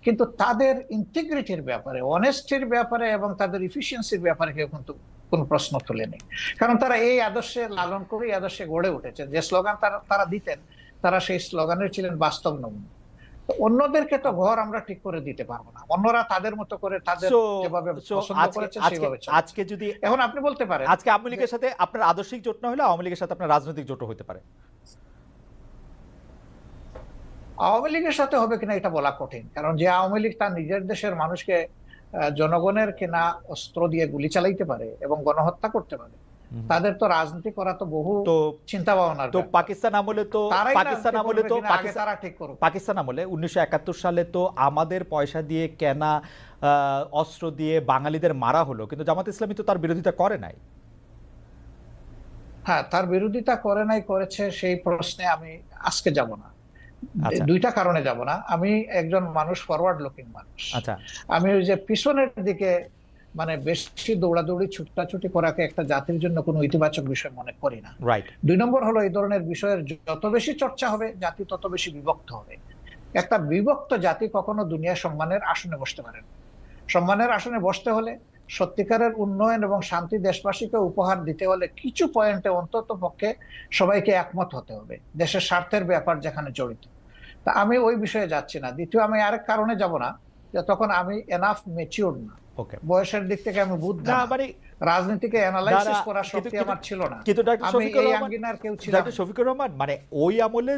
কিন্তু তাদের ইন্টিগ্রিটির ব্যাপারে, অনেস্টির ব্যাপারে এবং তাদের ইফিসিয়েন্সির ব্যাপারে কেউ কিন্তু কোনো প্রশ্ন তোলেনি। কারণ তারা এই আদর্শে লালন করে এই আদর্শে গড়ে উঠেছে। যে স্লোগান তারা দিতেন, তারা সেই স্লোগানের ছিলেন বাস্তব নমুনা। অন্যদেরকে তো ঘর আমরা ঠিক করে দিতে পারবো না, অন্যরা তাদের মতো করে তাদের যেভাবে পছন্দ করেছে সেইভাবে চলে। আজকে যদি এখন আপনি বলতে পারেন আজকে আওয়ামী লীগের সাথে আপনার আদর্শিক জোট না হলে আওয়ামী লীগের সাথে আপনার রাজনৈতিক জোট হতে পারে। আওয়ামী লীগের সাথে হবে কিনা এটা বলা কঠিন, কারণ যে আওয়ামী লীগ তার নিজের দেশের মানুষকে জনগণের কেনা অস্ত্র দিয়ে গুলি চালাইতে পারে এবং গণহত্যা করতে পারে, তাদের তো রাজনীতি করা তো বহু চিন্তা ভাবনার। তো পাকিস্তান আমলে তো পাকিস্তান আমলে 1971 সালে তো আমাদের পয়সা দিয়ে কেনা অস্ত্র দিয়ে বাঙালিদের মারা হলো, কিন্তু জামাত ইসলামী তো তার বিরোধিতা করে নাই। হ্যাঁ, তার বিরোধিতা করে নাই, করেছে, সেই প্রশ্নে আমি আজকে যাব না। আচ্ছা দুইটা কারণে যাব না। আমি একজন মানুষ, ফরওয়ার্ড লুকিং মানুষ। আচ্ছা আমি ওই যে পিছনের দিকে মানে বেশি দৌড়াদৌড়ি ছুটাছুটি করাকে একটা জাতির জন্য কোনো ইতিবাচক বিষয় মনে করি না। রাইট 2 নম্বর হলো, এই ধরনের বিষয়ের যত বেশি চর্চা হবে জাতি তত বেশি বিভক্ত হবে। একটা বিভক্ত জাতি কখনো দুনিয়া সম্মানের আসনে বসতে পারে না। সম্মানের আসনে বসতে হলে, সত্যিকারের উন্নয়ন এবং শান্তি দেশবাসীকে উপহার দিতে হলে কিছু পয়েন্টে অন্তত পক্ষে সবাইকে একমত হতে হবে, দেশের স্বার্থের ব্যাপার যেখানে জড়িত। তা আমি ওই বিষয়ে যাচ্ছি না। দ্বিতীয়, আমি আরেক কারণে যাব না, যে তখন আমি এনাফ ম্যাচিউরড না, ওকে বয়সের দিক থেকে আমি বুদ্ধ না না, মানে রাজনীতিকে না অ্যানালাইসিস না করার কিন্তু শক্তি কিন্তু আমার ছিল না। কিন্তু ডক্টর আমি শফিকুর এই রহমান আঙ্গিনার কেউ ছিলাম ডক্টর শফিকুর রহমান মানে ওই আমলে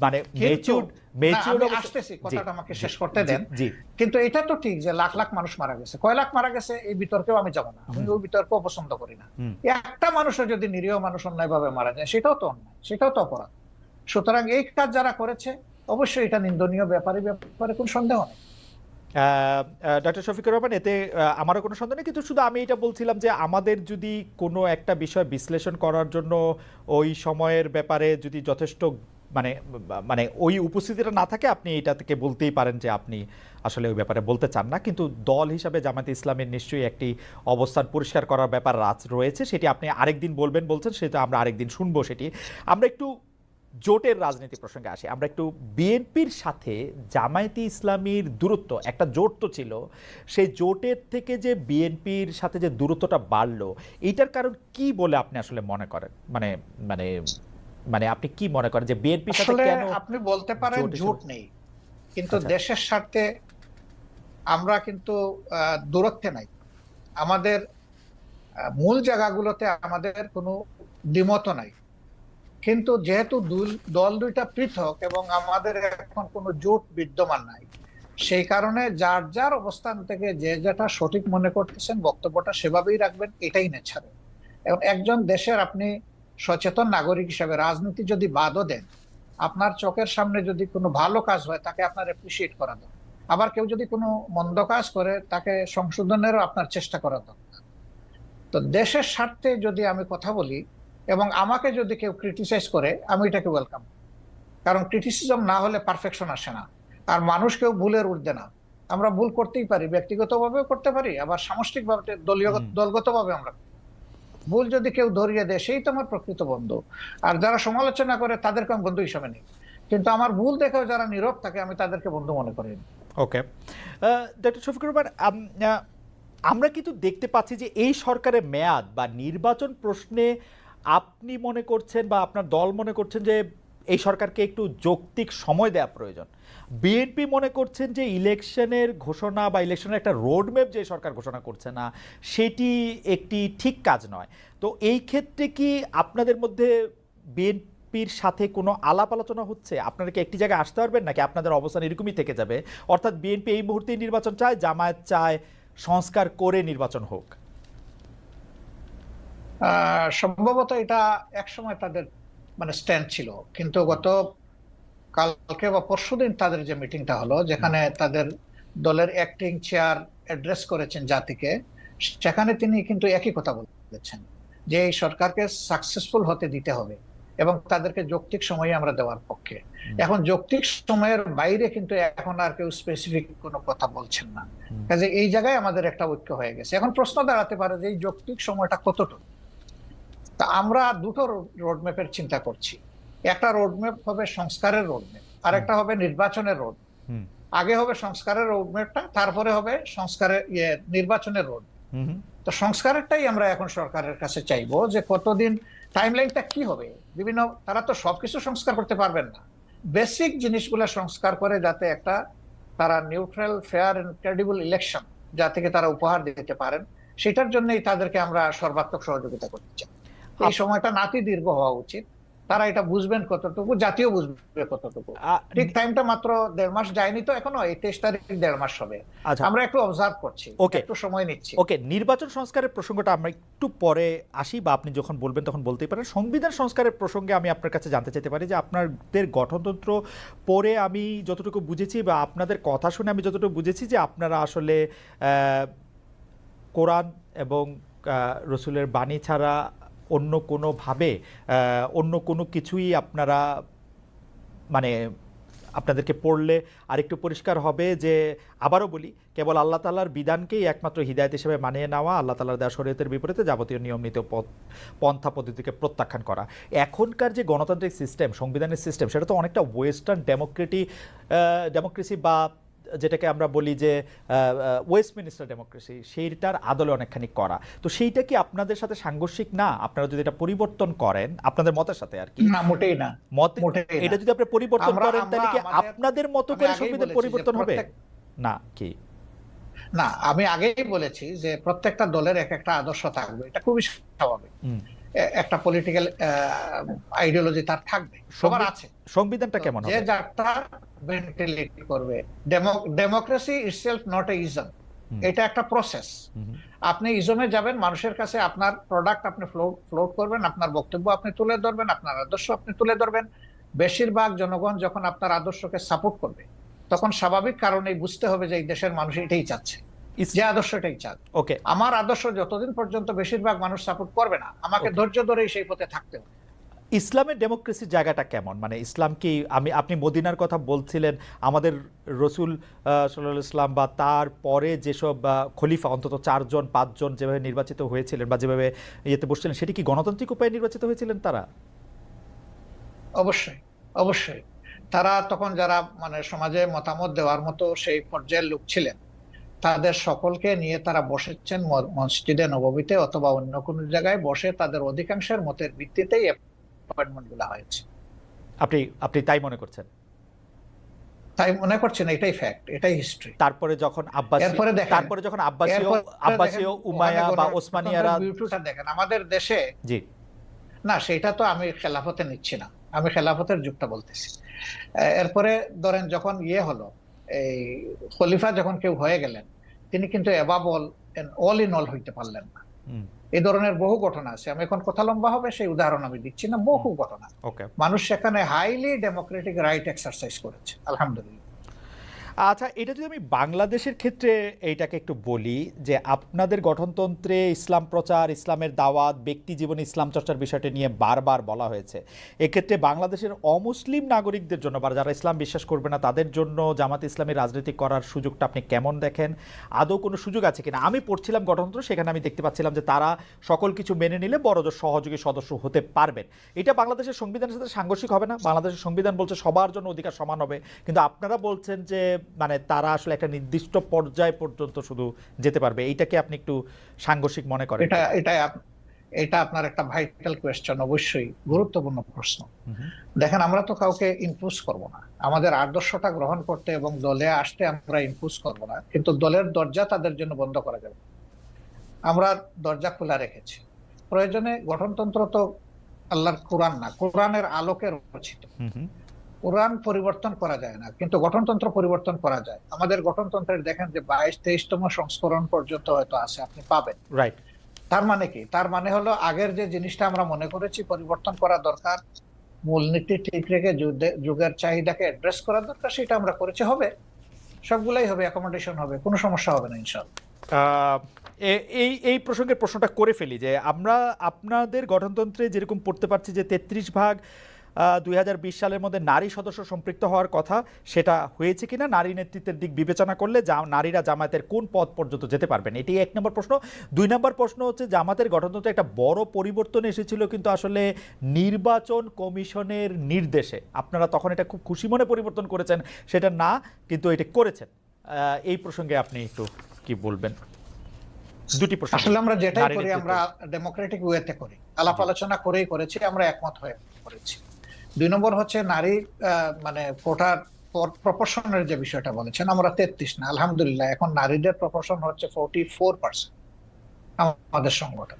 মানে কিন্তু মেচিউরড না, মেচিউরড আমি অবস্থা আসতেছি, জি কথাটা আমাকে জি শেষ করতে জি দেন। জি কিন্তু এটা তো ঠিক যে লাখ লাখ মানুষ মারা গেছে, কয় লাখ মারা গেছে এই বিতর্কেও আমি যাব না। আমি হুম ওই বিতর্কও পছন্দ করি না। হুম একটা মানুষের যদি নিরীহ মানুষ অন্যায়ভাবে মারা যায়, সেটাও তো অন্যায়, সেটাও তো অপরাধ। সুতরাং এই কাজ যারা করেছে অবশ্যই এটা নিন্দনীয়, ব্যাপারে কোনো সন্দেহ নেই। ডক্টর শফিকুর রহমান এতে আমারও কোনো সন্দেহ নেই, কিন্তু শুধু আমি এটা বলছিলাম যে আমাদের যদি কোনো একটা বিষয় বিশ্লেষণ করার জন্য ওই সময়ের ব্যাপারে যদি যথেষ্ট মানে মানে ওই উপস্থিতিটা না থাকে, আপনি এটা থেকে বলতেই পারেন যে আপনি আসলে ওই ব্যাপারে বলতে চান না। কিন্তু দল হিসাবে জামায়াতে ইসলামের নিশ্চয়ই একটি অবস্থান পরিষ্কার করার ব্যাপার রয়েছে, সেটি আপনি আরেকদিন বলবেন বলছেন, সেটা আমরা আরেকদিন শুনবো সেটি। আমরা একটু জোটের রাজনীতি প্রসঙ্গে আসি, আমরা একটু বিএনপির সাথে জামায়াতে ইসলামীর দূরত্ব, একটা জোট তো ছিল, সেই জোটের থেকে যে বিএনপির সাথে যে দূরত্বটা বাড়লো, এইটার কারণ কি বলে আপনি আসলে মনে করেন? মানে মানে মানে আপনি কি মনে করেন যে বিএনপির সাথে আসলে কেন আপনি বলতে পারেন জোট জোট নেই, কিন্তু আচ্ছা দেশের স্বার্থে আমরা কিন্তু দূরত্বে নাই। আমাদের মূল জায়গাগুলোতে আমাদের কোনো দ্বিমত নাই। কিন্তু যেহেতু দল দুইটা পৃথক এবং আমাদের এখন কোনো জোট বিদ্যমান নাই, সেই কারণে যার যার অবস্থান থেকে যে যেটা সঠিক মনে করতেছেন বক্তব্যটা সেভাবেই রাখবেন, এটাই নেছাড়ে। এবং একজন দেশের আপনি সচেতন নাগরিক হিসেবে রাজনীতি যদি বাদও দেন, আপনার চোখের সামনে যদি কোনো ভালো কাজ হয় তাকে আপনার অ্যাপ্রিসিয়েট করা দরকার। আবার কেউ যদি কোনো মন্দ কাজ করে তাকে সংশোধনেরও আপনার চেষ্টা করা দরকার। তো দেশের স্বার্থে যদি আমি কথা বলি এবং আমাকে যদি কেউ ক্রিটিসাইজ করে, আমি এটাকে ওয়েলকাম। কারণ ক্রিটিসিজম না হলে পারফেকশন আসে না। আর মানুষ কেউ ভুলের ঊর্ধ্বে না। আমরা ভুল করতেই পারি, ব্যক্তিগতভাবেও করতে পারি, আবার সামষ্টিকভাবে দলগতভাবে আমরা। ভুল যদি কেউ ধরিয়ে দেয় সেই তো আমার প্রকৃত বন্ধু। আর যারা সমালোচনা করে তাদেরকে আমি বন্ধু হিসাবে নিই। কিন্তু আমার ভুল দেখেও যারা নীরব থাকে আমি তাদেরকে বন্ধু মনে করি না। ওকে ডক্টর শফিকুর রহমান, আমরা কিন্তু দেখতে পাচ্ছি যে এই সরকারের মেয়াদ বা নির্বাচন প্রশ্নে আপনি মনে করছেন বা আপনার দল মনে করছেন যে এই সরকারকে একটু যৌক্তিক সময় দেওয়া প্রয়োজন। বিএনপি মনে করছেন যে ইলেকশনের ঘোষণা বা ইলেকশনের একটা রোডম্যাপ যে সরকার ঘোষণা করছে না, সেটি একটি ঠিক কাজ নয়। তো এই ক্ষেত্রে কি আপনাদের মধ্যে বিএনপির সাথে কোনো আলাপ আলোচনা হচ্ছে? আপনারা কি একটি জায়গায় আসতে পারবেন, নাকি আপনাদের অবস্থান এরকমই থেকে যাবে? অর্থাৎ বিএনপি এই মুহূর্তেই নির্বাচন চায়, জামায়াত চায় সংস্কার করে নির্বাচন হোক। সম্ভবত এটা একসময় তাদের মানে স্ট্যান্ড ছিল, কিন্তু গত কালকে বা পরশুদিন তাদের যে মিটিংটা হলো, যেখানে তাদের দলের অ্যাক্টিং চেয়ার অ্যাড্রেস করেছেন জাতিকে, সেখানে তিনি কিন্তু একই কথা বলেছেন যে এই সরকারকে সাকসেসফুল হতে দিতে হবে এবং তাদেরকে যৌক্তিক সময় আমরা দেওয়ার পক্ষে। এখন যৌক্তিক সময়ের বাইরে কিন্তু এখন আর কেউ স্পেসিফিক কোনো কথা বলছেন না। কাজে এই জায়গায় আমাদের একটা ঐক্য হয়ে গেছে। এখন প্রশ্ন দাঁড়াতে পারে যে এই যৌক্তিক সময়টা কতটুকু। তা আমরা দুটো রোডম্যাপের চিন্তা করছি। একটা রোডম্যাপ হবে সংস্কারের রোডম্যাপ, আর একটা হবে নির্বাচনের রোড। আগে হবে সংস্কারের রোডম্যাপটা, তারপরে হবে নির্বাচনের রোড। তো সংস্কারেরটাই আমরা এখন সরকারের কাছে চাইবো, যে কতদিন টাইমলাইনটা কি হবে। তারা তো সবকিছু সংস্কার করতে পারবেন না, বেসিক জিনিসগুলো সংস্কার করে যাতে একটা তারা neutral, fair and credible election যাতে তারা উপহার দিতে পারেন, সেটার জন্যই তাদেরকে আমরা সর্বাত্মক সহযোগিতা করতে চাই। এই সময়টা নাতি দীর্ঘ হওয়া উচিত। তারা এটা বুঝবেন কতটুকু, জাতীয় বুঝবে কতটুকু। ঠিক টাইমটা মাত্র 1.5 মাস যায়নি তো এখনো, এই 23 তারিখ 1.5 মাস হবে। আমরা একটু অবজার্ভ করছি, একটু সময় নিচ্ছি। ওকে, নির্বাচন সংস্কারের প্রসঙ্গটা আমরা একটু পরে আসি, বা আপনি যখন বলবেন তখন বলতেই পারেন। সংবিধান সংস্কারের প্রসঙ্গে আমি আপনার কাছে জানতে চাইতে পারি যে আপনাদের গঠনতন্ত্র পড়ে আমি যতটুকু বুঝেছি বা আপনাদের কথা শুনে আমি যতটুকু বুঝেছি যে আপনারা আসলে কোরআন এবং রসুলের বাণী ছাড়া অন্য কোনোভাবে অন্য কোনো কিছুই আপনারা মানে আপনাদেরকে পড়লে আরেকটু পরিষ্কার হবে যে, আবারও বলি, কেবল আল্লাহ তাআলার বিধানকেই একমাত্র হিদায়াত হিসেবে মানিয়ে নেওয়া, আল্লাহ তাআলার দেওয়া শরীয়তের বিপরীতে যাবতীয় নিয়ম নীতি ও পন্থা পদ্ধতিকে প্রত্যাখ্যান করা। এখনকার যে গণতান্ত্রিক সিস্টেম, সংবিধানের সিস্টেম, সেটা তো অনেকটা ওয়েস্টার্ন ডেমোক্রেসি বা যেটাকে আমরা বলি যে ওয়েস্টমিনিস্টার ডেমোক্রেসি, সেইটার আদলে অনেকখানি করা। তো সেইটা কি আপনাদের সাথে সাংঘর্ষিক না? আপনারা যদি এটা পরিবর্তন করেন আপনাদের মতের সাথে আর কি, না, মোটেই না, মতে মোটেই না। এটা যদি আপনি পরিবর্তন আমরা করেন তাহলে কি আমাদের আপনাদের মতো আমি করে আগেই সংবিধান বলেছি যে পরিবর্তন হবে না কি? না, আমি আগেই বলেছি যে প্রত্যেকটা দলের এক একটা আদর্শ থাকবে, এটা খুবই স্বাভাবিক। একটা পলিটিক্যাল আইডিওলজি তার থাকবে, সবার আছে। সংবিধানটা কেমন যে হবে? যারটা ভেন্টিলেট করবে। Democracy itself not a ism, এটা একটা প্রসেস। আপনি ইজমে যাবেন, মানুষের কাছে আপনার প্রোডাক্ট আপনি ফ্লোট করবেন, আপনার বক্তব্য আপনি তুলে ধরবেন, আপনার আদর্শ আপনি তুলে ধরবেন। বেশিরভাগ জনগণ যখন আপনার আদর্শকে সাপোর্ট করবে, তখন স্বাভাবিক কারণেই বুঝতে হবে যে এই দেশের মানুষ এটাই চাচ্ছে, যে আদর্শ এটাই চাচ্ছে। ওকে, আমার আদর্শ যতদিন পর্যন্ত বেশিরভাগ মানুষ সাপোর্ট করবে না, আমাকে ধৈর্য ধরেই সেই পথে থাকতে হবে। ইসলামের ডেমোক্রেসির জায়গাটা কেমন? মানে ইসলাম কি, আপনি মদিনার কথা বলছিলেন, আমাদের রসুল সাল্লাল্লাহু আলাইহি ওয়াসাল্লাম বা তার পরে যেসব খলিফা অন্তত 4জন 5জন যেভাবে নির্বাচিত হয়েছিলেন বা যেভাবে ইয়েতে বসছিলেন, সেটি কি গণতান্ত্রিক উপায়ে নির্বাচিত হয়েছিলেন তারা? অবশ্যই, অবশ্যই। তারা তখন যারা মানে সমাজে মতামত দেওয়ার মতো সেই পর্যায়ের লোক ছিলেন, তাদের সকলকে নিয়ে তারা বসেছেন মসজিদে নববীতে অথবা অন্য কোনো জায়গায় বসে, তাদের অধিকাংশের মতের ভিত্তিতেই অ্যাপয়েন্টমেন্ট গুলো হয়েছে। আপনি তাই মনে করছেন? তাই মনে করছেন, এটাই ফ্যাক্ট, এটাই হিস্ট্রি। তারপরে যখন আব্বাসীয় উমাইয়া বা ওসমানিয়ারা দেখেন আমাদের দেশে, জি না সেটা তো আমি খেলাফতে নিচ্ছি না, আমি খেলাফতের যুগটা বলতেছি। এরপরে ধরেন যখন হলো, এই খলিফা যখন কেউ হয়ে গেলেন, তিনি কিন্তু অল ইন অল হইতে পারলেন না। এই ধরনের বহু ঘটনা আছে, আমি এখন কথা লম্বা হবে, সেই উদাহরণ আমি দিচ্ছি না, বহু ঘটনা। মানুষ সেখানে হাইলি ডেমোক্রেটিক রাইট এক্সারসাইজ করেছে, আলহামদুলিল্লাহ। আচ্ছা, এটা যদি আমি বাংলাদেশের ক্ষেত্রে এইটাকে একটু বলি, যে আপনাদের গঠনতন্ত্রে ইসলাম প্রচার, ইসলামের দাওয়াত, ব্যক্তি জীবনে ইসলাম চর্চার বিষয়টা নিয়ে বারবার বলা হয়েছে। এক্ষেত্রে বাংলাদেশের অমুসলিম নাগরিকদের জন্য বা যারা ইসলাম বিশ্বাস করবে না তাদের জন্য জামাতে ইসলামী রাজনীতি করার সুযোগটা আপনি কেমন দেখেন? আদৌ কোনো সুযোগ আছে কিনা? আমি পড়ছিলাম গঠনতন্ত্র, সেখানে আমি দেখতে পাচ্ছিলাম যে তারা সকল কিছু মেনে নিলে বড়জোর সহযোগী সদস্য হতে পারবেন। এটা বাংলাদেশের সংবিধানের সাথে সাংঘর্ষিক হবে না? বাংলাদেশের সংবিধান বলছে সবার জন্য অধিকার সমান হবে, কিন্তু আপনারা বলছেন যে মানে তারা আসলে একটা নির্দিষ্ট পর্যায় পর্যন্ত শুধু যেতে পারবে। এইটাকে আপনি একটু সাংঘর্ষিক মনে করেন? এটা আপনার একটা ভাইটাল কোয়েশ্চেন, অবশ্যই গুরুত্বপূর্ণ প্রশ্ন। দেখেন, আমরা তো কাউকে ইম্পোজ করব না, আমাদের আদর্শটা গ্রহণ করতে এবং দলে আসতে আমরা ইম্পোজ করব না, কিন্তু দলের দরজা তাদের জন্য বন্ধ করা যাবে, আমরা দরজা খোলা রেখেছি। প্রয়োজনে গঠনতন্ত্র তো আল্লাহর কোরআন না, কোরআনের আলোকে রচিত। কোরআন পরিবর্তন করা যায় না, কিন্তু গঠনতন্ত্র পরিবর্তন করা যায়। আমাদের গঠনতন্ত্রের দেখেন যে 22-23তম সংস্করণ পর্যন্ত হয়তো আছে, আপনি পাবেন। রাইট। তার মানে কি? তার মানে হলো আগের যে জিনিসটা আমরা মনে করেছি পরিবর্তন করা দরকার, মূলনীতি ঠিক রেখে যুগের চাহিদাকে অ্যাড্রেস করা দরকার, সেটা আমরা করেছি। হবে, সবগুলাই হবে, অ্যাকোমোডেশন হবে, কোনো সমস্যা হবে না ইনশাআল্লাহ। এই প্রসঙ্গে প্রশ্নটা করে ফেলি যে আমরা আপনাদের গঠনতন্ত্রে যেরকম পড়তে পারছি যে 33 ভাগ 2020 সালের মধ্যে নারী সদস্য সম্পৃক্ত হওয়ার কথা, সেটা হয়েছে কিনা? নারী নেতৃত্বের দিক বিবেচনা করলে নারীরা জামায়াতের কোন পদ পর্যন্ত যেতে পারবেন? এটি 1 নম্বর প্রশ্ন। 2 নম্বর প্রশ্ন হচ্ছে, জামাতের গঠনতন্ত্রে একটা বড় পরিবর্তন এসেছিল কিন্তু আসলে নির্বাচন কমিশনের নির্দেশে। আপনারা তখন এটা খুব খুশি মনে পরিবর্তন করেছেন, সেটা না, কিন্তু এটা করেছেন। এই প্রসঙ্গে আপনি একটু কি বলবেন? দুটি প্রশ্ন। আসলে আমরা যেটাই করি আমরা ডেমোক্রেটিক ওয়েতে করি, আলাপ আলোচনা করেই করেছি, আমরা একমত হয়ে করেছি। 2 নম্বর হচ্ছে নারী মানে কোটার প্রপোর্শনের যে বিষয়টা বলেছেন, আমরা 33 না, আলহামদুলিল্লাহ এখন নারীদের প্রপোর্শন হচ্ছে 44% আমাদের সংগঠন,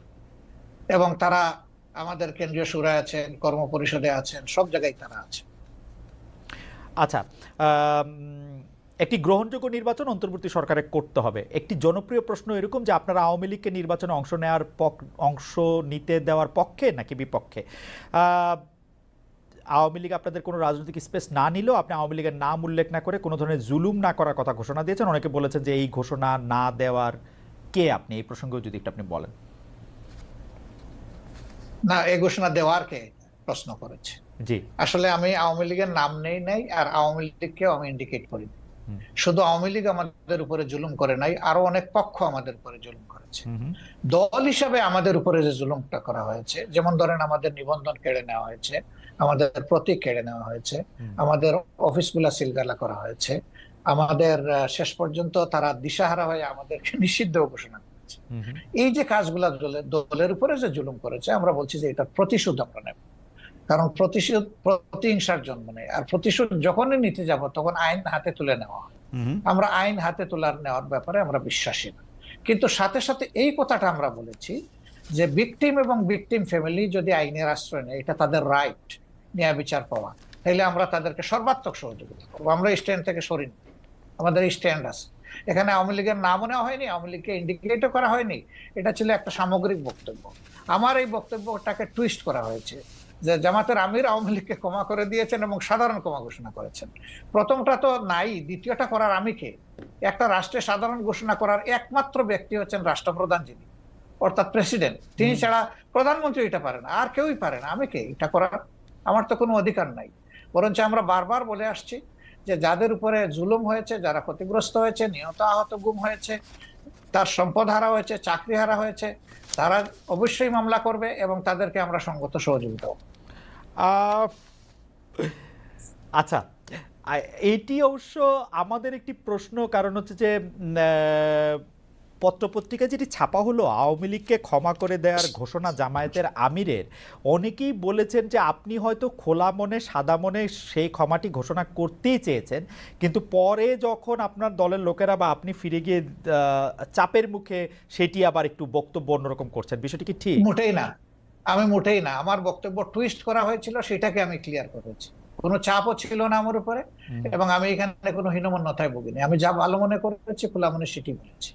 এবং তারা আমাদের কেন্দ্রীয় সুরায় আছেন, কর্ম পরিষদে আছেন, সব জায়গায় তারা আছে। আচ্ছা, একটি গ্রহণযোগ্য নির্বাচন অন্তর্বর্তী সরকারে করতে হবে। একটি জনপ্রিয় প্রশ্ন এরকম যে আপনারা আওয়ামী লীগকে নির্বাচনে অংশ নিতে দেওয়ার পক্ষে নাকি বিপক্ষে? আওয়ামী লীগ আপনাদের কোনো রাজনৈতিক স্পেস না নিলেও আপনি আওয়ামী লীগের নাম উল্লেখ না করে কোনো ধরনের জুলুম না করার কথা ঘোষণা দিয়েছেন। অনেকে বলেছেন যে এই ঘোষণা না দেওয়ার কে আপনি? এই প্রসঙ্গেও যদি একটু আপনি বলেন। না, এই ঘোষণা দেওয়ার কে প্রশ্ন করেছে? জি। আসলে আমি আওয়ামী লীগের নাম নেই নাই, আর আওয়ামী লীগকেও আমি ইন্ডিকেট করি। হুম, শুধু আওয়ামী লীগ আমাদের উপরে জুলুম করে নাই, আরো অনেক পক্ষ আমাদের উপরে জুলুম করেছে। হুম, হুম, দল হিসাবে আমাদের উপরে যে জুলুমটা করা হয়েছে, যেমন ধরেন আমাদের নিবন্ধন কেড়ে নেওয়া হয়েছে, আমাদের প্রতীক কেড়ে নেওয়া হয়েছে, হুম, আমাদের অফিসগুলা সিলগালা করা হয়েছে, আমাদের শেষ পর্যন্ত তারা দিশাহারা হয়ে আমাদেরকে নিষিদ্ধ ঘোষণা করেছে। হুম, হুম, এই যে কাজগুলা দলের উপরে যে জুলুম করেছে, আমরা বলছি যে এটা প্রতিশোধ আমরা নেব। কারণ প্রতিশোধ প্রতিহিংসার জন্ম নেই, আর প্রতিশোধ যখনই নিতে যাব তখন আইন হাতে তুলে নেওয়া হয়। হুম, আমরা আইন হাতে তোলার নেওয়ার ব্যাপারে আমরা বিশ্বাসী না। কিন্তু সাথে সাথে এই কথাটা আমরা বলেছি যে ভিকটিম এবং ভিকটিম ফ্যামিলি যদি আইনের আশ্রয় নেয়, এটা তাদের রাইট ন্যায় বিচার পাওয়া, তাহলে আমরা তাদেরকে সর্বাত্মক সহযোগিতা করবো। আমরা স্ট্যান্ড থেকে সরিনি, আমাদের স্ট্যান্ড আছে। এখানে আওয়ামী লীগের নামও নেওয়া হয়নি, আওয়ামী লীগকে ইন্ডিকেটও করা হয়নি। এটা ছিল একটা সামগ্রিক বক্তব্য। আমার এই বক্তব্যটাকে টুইস্ট করা হয়েছে যে জামাতের আমির আওয়ামী লীগকে ক্ষমা করে দিয়েছেন এবং সাধারণ ক্ষমা ঘোষণা করেছেন। প্রথমটা তো নাই, দ্বিতীয়টা করার আমি কে? একটা রাষ্ট্রের সাধারণ ঘোষণা করার একমাত্র ব্যক্তি হচ্ছেন রাষ্ট্রপ্রধান, যিনি অর্থাৎ প্রেসিডেন্ট। তিনি হুম। ছাড়া প্রধানমন্ত্রী এটা পারে না, আর কেউই পারে না। আমি কে এটা করার? আমার তো কোনো অধিকার নাই। বরঞ্চ আমরা বারবার বলে আসছি যে যাদের উপরে জুলুম হয়েছে, যারা ক্ষতিগ্রস্ত হয়েছে, নিহত আহত গুম হয়েছে, তার সম্পদ হারা হয়েছে, চাকরি হারা হয়েছে, তারা অবশ্যই মামলা করবে এবং তাদেরকে আমরা সঙ্গত সহযোগিতা করব। আহ, আচ্ছা, এইটি অবশ্য আমাদের একটি প্রশ্ন, কারণ হচ্ছে যে পত্রপত্রিকা যেটি ছাপা হলো আওয়ামী লীগকে ক্ষমা করে দেওয়ার ঘোষণা জামায়াতের আমিরের, অনেকেই বলেছেন যে আপনি হয়তো খোলা মনে সাদা মনে সেই ক্ষমাটি ঘোষণা করতেই চেয়েছেন, কিন্তু পরে যখন আপনার দলের লোকেরা বা আপনি ফিরে গিয়ে চাপের মুখে সেটি আবার একটু বক্তব্য অন্যরকম করছেন, বিষয়টি কি ঠিক? মোটেই না, আমি মোটেই না। আমার বক্তব্য টুইস্ট করা হয়েছিল, সেটাকে আমি ক্লিয়ার করেছি। কোনো চাপও ছিল না আমার উপরে, হুম। এবং আমি এখানে কোনো হীনমন্যতায় ভুগিনি। আমি যা ভালো মনে করেছি, খোলা মনে সেটি বলেছি।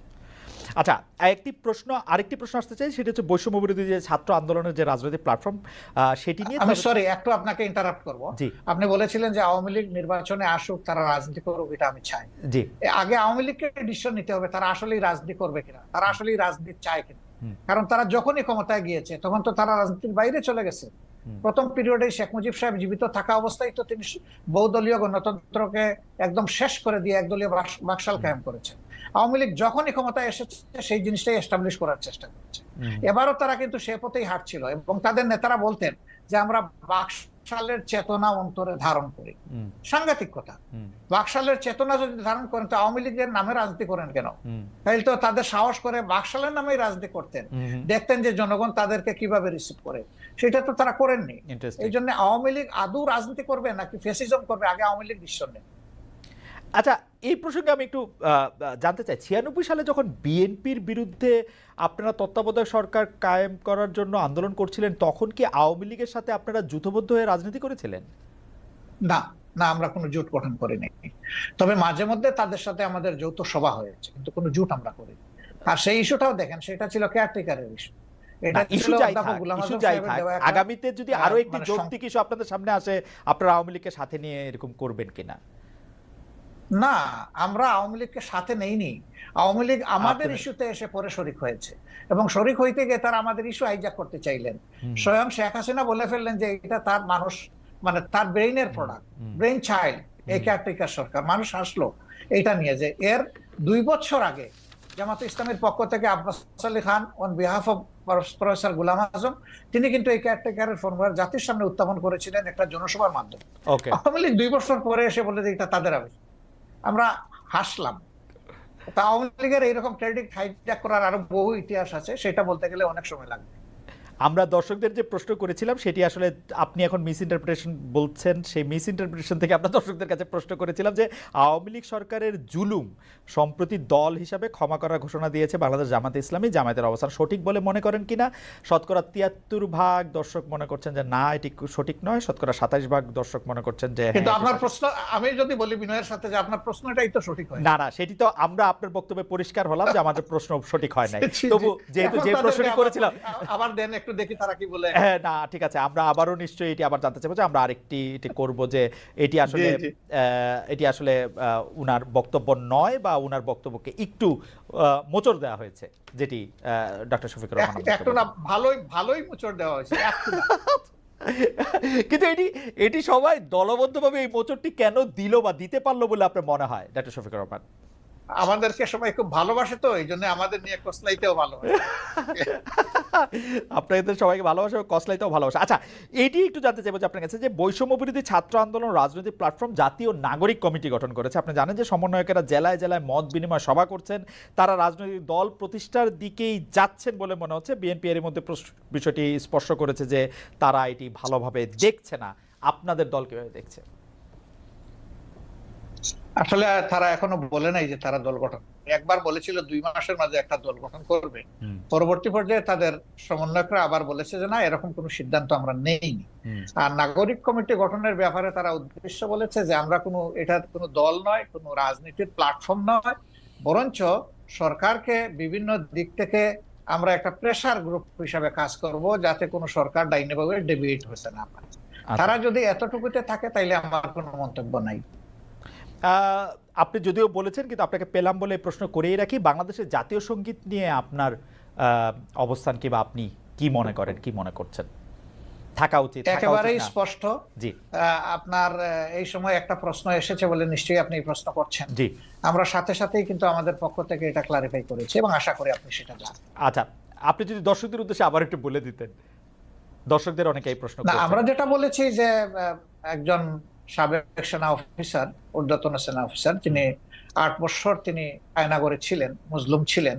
আচ্ছা, আরেকটি প্রশ্ন আসতে চাই, সেটা হচ্ছে বৈষম্য বিরোধী যে ছাত্র আন্দোলনের যে রাজনৈতিক প্ল্যাটফর্ম, সেটি নিয়ে আমি সরি, একটু আপনাকে ইন্টারাপ্ট করব। জি, আপনি বলেছিলেন যে আওয়ামী লীগ নির্বাচনে আসুক, তারা রাজনীতি করুক, এটা আমি চাই। জি, আগে আওয়ামী লীগকে ডিসিশন নিতে হবে তারা আসলেই রাজনীতি করবে কিনা, তারা আসলেই রাজনীতি চায় কিনা। হুম, কারণ তারা যখনই ক্ষমতায় গিয়েছে তখন তো তারা রাজনীতির বাইরে চলে গেছে। হুম, প্রথম পিরিয়ডে শেখ মুজিব সাহেব জীবিত থাকা অবস্থায় তো তিনি বহুদলীয় গণতন্ত্রকে একদম শেষ করে দিয়ে একদলীয় বাকশাল হুম, কায়েম করেছে। আওয়ামী লীগ যখনই ক্ষমতায় এসেছে সেই জিনিসটাই এস্টাবলিশ করার চেষ্টা করেছে। হুম, এবারও তারা কিন্তু সে পথেই হাঁটছিল, এবং তাদের নেতারা বলতেন যে আমরা বাকশালের চেতনা অন্তরে ধারণ করি। হুম, সাংঘাতিক কথা। হুম, বাকশালের চেতনা যদি ধারণ করেন, তো আওয়ামী লীগের নামে রাজনীতি করেন কেন? হুম, তাহলে তো তাদের সাহস করে বাকশালের নামেই রাজনীতি করতেন, হুম, দেখতেন যে জনগণ তাদেরকে কিভাবে রিসিভ করে। সেটা তো তারা করেননি। ইন্টারেস্টিং। এই জন্য আওয়ামী লীগ আদৌ রাজনীতি করবে নাকি ফ্যাসিজম করবে, আগে আওয়ামী লীগ ডিসিশন নেয়। আচ্ছা, এই প্রসঙ্গে আমি একটু জানতে চাই, 96 সালে যখন বিএনপির বিরুদ্ধে আপনারা তত্ত্বাবধায়ক সরকার কায়েম করার জন্য আন্দোলন করছিলেন, তখন কি আওয়ামী লীগের সাথে আপনারা জূথবদ্ধ হয়ে রাজনীতি করেছিলেন? না, না, আমরা কোনো জোট গঠন করিনি। তবে মাঝে মধ্যে তাদের সাথে আমাদের যৌথ সভা হয়েছে, কিন্তু কোনো জোট আমরা করিনি। আর সেই ইস্যুটাও দেখেন, সেটা ছিল কেয়ারটেকারের ইস্যু। এটা না, ইস্যু ছিল যাই অধ্যাপক থাক, গোলাম ইস্যু আজম যাই সাহেবের থাক, দেওয়া একটা আগামীতে যদি আরো একটি মানে যৌক্তিক ইস্যু আপনাদের সামনে আসে, আপনারা আওয়ামী লীগকে সাথে নিয়ে এরকম করবেন কিনা? না, আমরা আওয়ামী লীগকে সাথে নেইনি। আওয়ামী লীগ আমাদের আপনাদের- ইস্যুতে এসে পরে শরিক হয়েছে, এবং শরিক হইতে গিয়ে তারা আমাদের ইস্যু হাইজ্যাক করতে চাইলেন। হুম, স্বয়ং শেখ হাসিনা বলে ফেললেন যে এটা তার মানুষ, মানে তার ব্রেইনের প্রোডাক্ট, হুম, ব্রেইন চাইল্ড এই কেয়ারটেকার সরকার। মানুষ হাসলো এইটা নিয়ে, যে এর 2 বছর আগে জামাত ইসলামের পক্ষ থেকে Abbas Ali Khan on behalf of professor Golam Azam, তিনি কিন্তু এই কেয়ারটেকারের ফর্মুলা জাতির সামনে উত্থাপন করেছিলেন একটা জনসভার মাধ্যমে। ওকে। আওয়ামী লীগ 2 বছর পরে এসে বলে যে এটা তাদের আবিষ্কার। আমরা হাসলাম। তা আওয়ামী লীগের এইরকম ক্রেডিট হাইজ্যাক করার আরো বহু ইতিহাস আছে, সেটা বলতে গেলে অনেক সময় লাগবে। আমরা দর্শকদের যে প্রশ্ন করেছিলাম সেটি আসলে আপনি এখন মিস ইন্টারপ্রিটেশন বলছেন, সেই মিস ইন্টারপ্রিটেশন থেকে আমরা দর্শকদের কাছে প্রশ্ন করেছিলাম যে আওয়ামী লীগ সরকারের জুলুম সম্প্রতি দল হিসাবে ক্ষমা করার ঘোষণা দিয়েছে বাংলাদেশ জামাতে ইসলামী, জামায়াতের অবস্থান সঠিক বলে মনে করেন কিনা? শতকরা 73% দর্শক মনে করছেন যে না, এটি সঠিক নয়। শতকরা 27% দর্শক মনে করছেন যে হ্যাঁ, কিন্তু এটি আপনার সঠিক। প্রশ্ন, আমি যদি বলি বিনয়ের সাথে যে আপনার প্রশ্নটাই তো সঠিক হয়। না, না, সেটি তো আমরা আপনার বক্তব্যে পরিষ্কার হলাম যে আমাদের প্রশ্ন সঠিক হয় নাই। জি, তবু জি। যেহেতু এখন যে তাদেরকে প্রশ্নটি করেছিলাম, আবার দেন একটু, দেখি তারা কি বলে। হ্যাঁ, না, ঠিক আছে, আমরা আবারও নিশ্চয়ই এটি আবার জানতে চাইবো যে আমরা আরেকটি এটি করব যে এটি আসলে জি, জি। এটি আসলে উনার বক্তব্য নয়, বা উনার বক্তব্যকে একটু মোচড় দেওয়া হয়েছে, যেটি ডক্টর শফিকুর রহমান একটু না, ভালোই ভালোই মোচড় দেওয়া হয়েছে, একটু না। কিন্তু এটি এটি সবাই দলবদ্ধভাবে এই মোচরটি কেন দিল বা দিতে পারলো বলে আপনার মনে হয় ডক্টর শফিকুর রহমান? আমাদেরকে সবাই খুব ভালোবাসে, তো এই জন্য আমাদের নিয়ে কসলাইতেও ভালোবাসে। আপনাদের সবাইকে ভালোবাসা, কসলাইতেও ভালোবাসা। আচ্ছা, এটি একটু জানতে চাইবো যে আপনার কাছে, যে বৈষম্য বিরোধী ছাত্র আন্দোলন রাজনৈতিক প্ল্যাটফর্ম জাতীয় নাগরিক কমিটি গঠন করেছে। আপনি জানেন যে সমন্বয়কেরা জেলায় জেলায় মত বিনিময় সভা করছেন, তারা রাজনৈতিক দল প্রতিষ্ঠার দিকেই যাচ্ছেন বলে মনে হচ্ছে। বিএনপি এর মধ্যে বিষয়টি স্পর্শ করেছে যে তারা এটি ভালোভাবে দেখছে না। আপনাদের দল কিভাবে দেখছে? আসলে তারা এখনো বলে নাই যে তারা দল গঠন, একবার বলেছিল 2 মাসের মাঝে একটা দল গঠন করবে। পরবর্তী পর্যায়ে তাদের সমন্বয়করা আবার বলেছে যে না, এরকম কোনো সিদ্ধান্ত আমরা নেইনি। আর নাগরিক কমিটি গঠনের ব্যাপারে তারা উদ্দেশ্য বলেছে যে আমরা এটা কোনো দল নয়, কোনো রাজনীতির প্ল্যাটফর্ম নয়, বরঞ্চ সরকারকে বিভিন্ন দিক থেকে আমরা একটা প্রেসার গ্রুপ হিসাবে কাজ করব, যাতে কোনো সরকার ডাইনিভাবে ডিবেট হতে না পারে। তারা যদি এতটুকুতে থাকে তাইলে আমার কোনো মন্তব্য নাই। আপনি যদিও বলেছেন, কিন্তু আপনাকে পেলাম বলে প্রশ্ন করেই রাখি, বাংলাদেশের জাতীয় সঙ্গীত নিয়ে আপনার অবস্থান কি, বা আপনি কি মনে করেন, কি মনে করছেন থাকা উচিত? একেবারেই স্পষ্ট। জি, আপনার এই সময় একটা প্রশ্ন এসেছে বলে নিশ্চয়ই আপনি প্রশ্ন করছেন। জি, আমরা সাথে সাথেই কিন্তু আমাদের পক্ষ থেকে এটা ক্লারিফাই করেছি এবং আশা করি আপনি সেটা জানেন। আচ্ছা, আপনি যদি দর্শকদের উদ্দেশ্যে আবার একটু বলে দিতেন, দর্শকদের অনেকে এই প্রশ্ন না, করছেন। আমরা যেটা বলেছি যে একজন সাবেক সেনা অফিসার, ঊর্ধ্বতন সেনা অফিসার, তিনি 8 বছর তিনি আয়নাগরে ছিলেন, মুসলিম ছিলেন।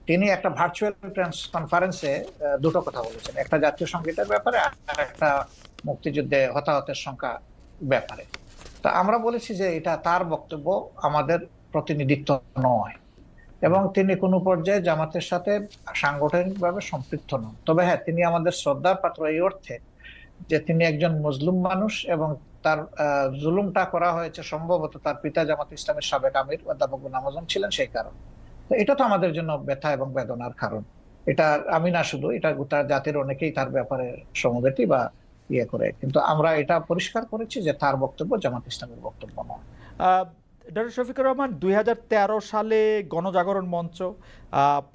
তিনি একটা ভার্চুয়াল প্রেস কনফারেন্সে দুটো কথা বলেছেন, একটা জাতীয় সঙ্গীতের ব্যাপারে আর একটা মুক্তিযুদ্ধে হতাহতের সংখ্যা ব্যাপারে। তো আমরা বলেছি যে এটা তার বক্তব্য, আমাদের প্রতিনিধিত্ব নয়, এবং তিনি কোনো পর্যায়ে জামাতের সাথে সাংগঠনিকভাবে সম্পৃক্ত নন। তবে হ্যাঁ, তিনি আমাদের শ্রদ্ধার পাত্র এই অর্থে যে তিনি একজন মুসলিম মানুষ, এবং তার জুলুমটা করা হয়েছে সম্ভবত তার পিতা জামাত ইসলামের সাবেক আমির অধ্যাপক গোলাম আজম ছিলেন, সেই কারণ। তো এটা তো আমাদের জন্য ব্যথা এবং বেদনার কারণ। এটা আমি না শুধু, এটা গোটা জাতির অনেকেই তার ব্যাপারে সমবেতি বা ইয়ে করে, কিন্তু আমরা এটা পরিষ্কার করেছি যে তার বক্তব্য জামাত ইসলামের বক্তব্য নয়। ডক্টর শফিকুর রহমান, 2013 সালে গণজাগরণ মঞ্চ,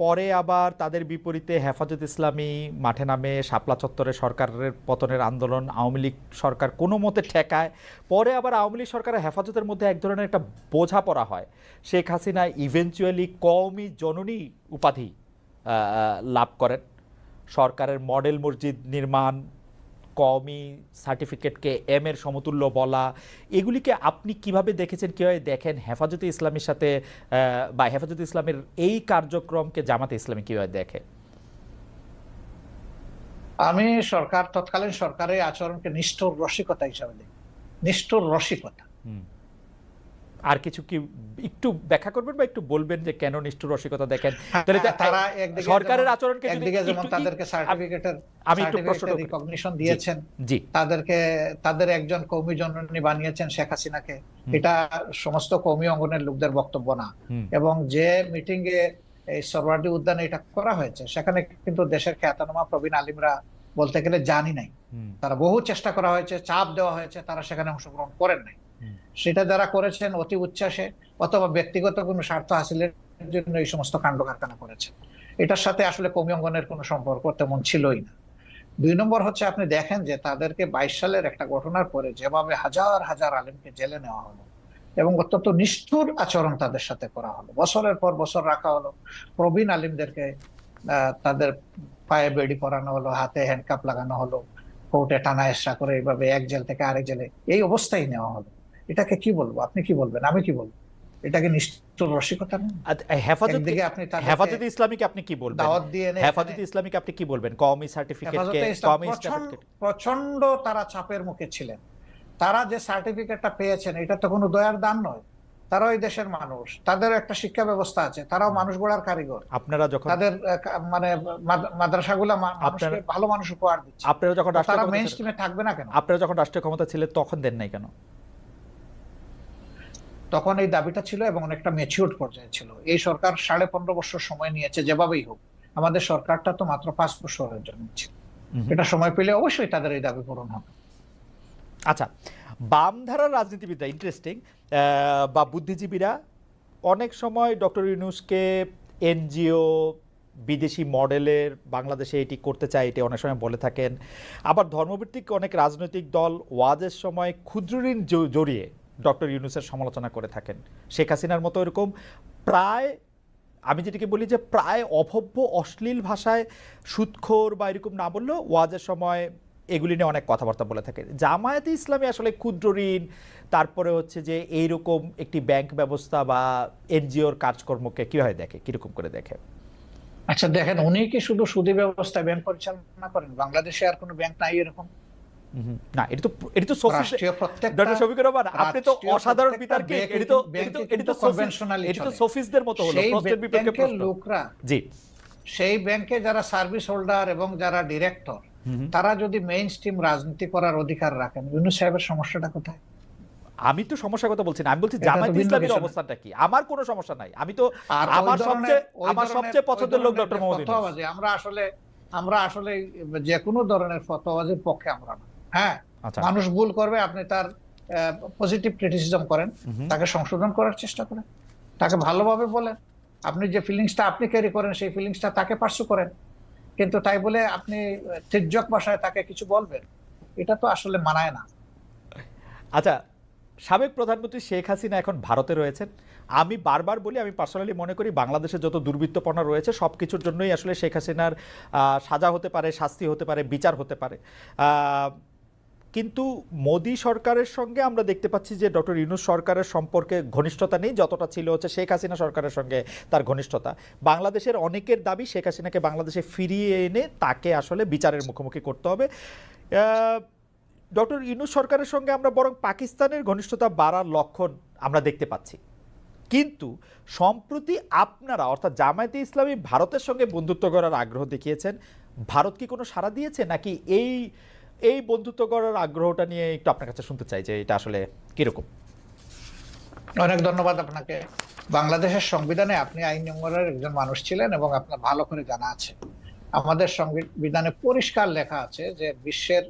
পরে আবার তাদের বিপরীতে হেফাজত ইসলামী মাঠে নামে, শাপলা চত্বরে সরকারের পতনের আন্দোলন আওয়ামী লীগ সরকার কোনো মতে ঠেকায়। পরে আবার আওয়ামী লীগ সরকারের হেফাজতের মধ্যে এক ধরনের একটা বোঝাপড়া হয়। শেখ হাসিনা ইভেনচুয়ালি কওমি জননী উপাধি লাভ করেন। সরকারের মডেল মসজিদ নির্মাণ, কওমি সার্টিফিকেটকে এম এর সমতুল্য বলা, এগুলিকে আপনি কিভাবে দেখেছেন, কিভাবে দেখেন হেফাজতে ইসলামের সাথে, বা হেফাজতে ইসলামের এই কার্যক্রমকে জামাতে ইসলামী কিভাবে দেখে? আমি তৎকালীন সরকারের আচরণকে নিষ্ঠুর রসিকতা হিসাবে দেখি, নিষ্ঠুর রসিকতা। আর কিছু কি একটু ব্যাখ্যা করবেন বা একটু বলবেন যে কেন নিষ্ঠুর রসিকতা দেখেন? তারা একদিকে সরকারের আচরণকে একদিকে যেমন তাদেরকে আমি একটু প্রশ্নটা রিকগনিশন দিয়েছেন, জি, তাদের একজন কওমি জননী বানিয়েছেন শেখ হাসিনাকে, এটা সমস্ত কওমি অঙ্গনের লোকদের বক্তব্য না। এবং যে মিটিং এ এই সরওয়ার্দী উদ্যানে এটা করা হয়েছে, সেখানে কিন্তু দেশের খ্যাতনামা প্রবীণ আলিমরা বলতে গেলে জানি নাই। তারা বহু চেষ্টা করা হয়েছে, চাপ দেওয়া হয়েছে, তারা সেখানে অংশগ্রহণ করেন নাই। সেটা যারা করেছেন অতি উচ্ছ্বাসে অথবা ব্যক্তিগত কোনো স্বার্থ হাসিলের জন্য এই সমস্ত কাণ্ড কারখানা করেছেন। এটার সাথে আসলে কওমি অঙ্গনের কোনো সম্পর্ক তেমন ছিলই না। 2 নম্বর হচ্ছে, আপনি দেখেন যে তাদেরকে 22 সালের একটা ঘটনার পরে যেভাবে হাজার হাজার আলেমকে জেলে নেওয়া হলো এবং অত্যন্ত নিষ্ঠুর আচরণ তাদের সাথে করা হলো, বছরের পর বছর রাখা হলো, প্রবীণ আলিমদেরকে তাদের পায়ে বেড়ি পরানো হলো, হাতে হ্যান্ডকাপ লাগানো হলো, কোর্টে টানা এসা করে এইভাবে এক জেল থেকে আরেক জেলে এই অবস্থায় নেওয়া হলো। এটাকে কি বলবো, আপনি কি বলবেন, আমি কি বলবো? এটাকে নিষ্ঠুর রসিকতা না? হেফাজতে ইসলামীকে আপনি কি বলবেন? দাওয়াত দিয়ে হেফাজতে ইসলামীকে আপনি কি বলবেন? কওমি সার্টিফিকেটকে প্রচন্ড তারা চাপের মুখে ছিলেন। তারা যে সার্টিফিকেটটা পেয়েছেন এটা তো কোনো দয়ার দান নয়। তারা ওই দেশের মানুষ, তাদের একটা শিক্ষা ব্যবস্থা আছে, তারাও মানুষ গড়ার কারিগর। আপনারা যখন তাদের মানে মাদ্রাসাগুলো মানুষকে ভালো মানুষ উপহার দিচ্ছে, আপনারা যখন তারা মেইন স্ট্রিমে থাকবে না কেন? আপনারা যখন রাষ্ট্রীয় ক্ষমতা ছিলেন তখন দেন নাই কেন? তখন এই দাবিটা ছিল এবং অনেকটা ম্যাচিউরড পর্যায়ে ছিল। এই সরকার 15.5 বছর সময় নিয়েছে, যেভাবেই হোক। আমাদের সরকারটা তো মাত্র 5 বছরের জন্য ছিল, এটা সময় পেলে অবশ্যই তাদের এই দাবি পূরণ হবে। আচ্ছা, বামধারার রাজনীতিবিদরা, ইন্টারেস্টিং, বা বুদ্ধিজীবীরা অনেক সময় ডক্টর ইউনূসকে এনজিও বিদেশি মডেলের বাংলাদেশে এটি করতে চায়, এটি অনেক সময় বলে থাকেন। আবার ধর্মভিত্তিক অনেক রাজনৈতিক দল ওয়াজের সময় ক্ষুদ্র ঋণ জড়িয়ে ডক্টর ইউনূসের সমালোচনা করে থাকেন। শেখ হাসিনার মতো এরকম প্রায়, আমি যেটাকে বলি যে প্রায় অভব্য অশ্লীল ভাষায় সুদখোর বা এরকম না বললেও ওয়াজের সময় এগুলি নিয়ে অনেক কথাবার্তা বলে থাকে। জামায়াতে ইসলামী আসলে ক্ষুদ্র ঋণ, তারপরে হচ্ছে যে এইরকম একটি ব্যাংক ব্যবস্থা বা এনজিওর কাজকর্মকে কিভাবে দেখে, কিরকম করে দেখে? আচ্ছা দেখেন, উনি কি শুধু সুদী ব্যবস্থা ব্যাংক পরিচালনা করেন? বাংলাদেশে আর কোনো ব্যাংক নাই এরকম? না, এটা তো রাষ্ট্রীয় প্রত্যেকটা ডক্টর শফিকুর রহমান, আপনি তো রাষ্ট্রীয় অসাধারণ প্রত্যেকটা বিতর্কে, ব্যাংকে কিন্তু কনভেনশনালি এটা তো চলে। সফিস্টদের মতো হলো, সেই প্রশ্নের বিপক্ষে ব্যাংকের প্রশ্ন। লোকরা, জি, সেই ব্যাংকে যারা সার্ভিস হোল্ডার এবং যারা ডিরেক্টর, তারা যদি মেইন স্ট্রিম রাজনীতি করার অধিকার রাখেন, ইউনূস সাহেবের সমস্যাটা কোথায়? আমি তো সমস্যার কথা বলছি না, আমি বলছি এটা তো জামায়াতে ভিন্ন ইসলামীর কিছু না। অবস্থানটা কি। আমার কোনো সমস্যা নাই, আমি তো আর আমার সবচেয়ে পছন্দের লোক ডক্টর মোহাম্মদ ইউনূস। ফতোয়াবাজি, আমরা আসলে যে কোনো ধরনের ফতোয়াবাজির পক্ষে আমরা না। হ্যাঁ, আচ্ছা, মানুষ ভুল করবে, আপনি তার পজিটিভ ক্রিটিসিজম করেন, তাকে সংশোধন করার চেষ্টা করেন, তাকে ভালোভাবে বলেন। আপনি যে ফিলিংসটা আপনি ক্যারি করেন, সেই ফিলিংসটা তাকে পার্সু করেন। কিন্তু তাই বলে আপনি তির্যক ভাষায় তাকে কিছু বলবেন, এটা তো আসলে মানায় না। আচ্ছা, সাবেক প্রধানমন্ত্রী শেখ হাসিনা এখন ভারতে রয়েছেন। আমি বারবার বলি, আমি পার্সোনালি মনে করি বাংলাদেশে যত দুর্বৃত্তপনা রয়েছে সব কিছুর জন্যই আসলে শেখ হাসিনার সাজা হতে পারে, শাস্তি হতে পারে, বিচার হতে পারে। কিন্তু মোদী সরকারের সঙ্গে আমরা দেখতে পাচ্ছি যে ডক্টর ইউনূস সরকারের সম্পর্কে ঘনিষ্ঠতা নেই যতটা ছিল হচ্ছে শেখ হাসিনা সরকারের সঙ্গে তার ঘনিষ্ঠতা। বাংলাদেশের অনেকের দাবি শেখ হাসিনাকে বাংলাদেশে ফিরিয়ে এনে তাকে আসলে বিচারের মুখোমুখি করতে হবে। ডক্টর ইউনূস সরকারের সঙ্গে আমরা বরং পাকিস্তানের ঘনিষ্ঠতা বাড়ার লক্ষণ আমরা দেখতে পাচ্ছি। কিন্তু সম্প্রতি আপনারা অর্থাৎ জামায়াতে ইসলামী ভারতের সঙ্গে বন্ধুত্ব করার আগ্রহ দেখিয়েছেন। ভারত কি কোনো সাড়া দিয়েছে, নাকি এই বন্ধুত্ব করার আগ্রহটা নিয়ে একটু আপনার কাছে শুনতে চাই যে এটা আসলে কিরকম? অনেক ধন্যবাদ আপনাকে। বাংলাদেশের সংবিধানে আপনি আইন নম্বরের একজন মানুষ ছিলেন এবং আপনার ভালো করে জানা আছে, আমাদের সংবিধানে পরিষ্কার লেখা আছে যে বিশ্বের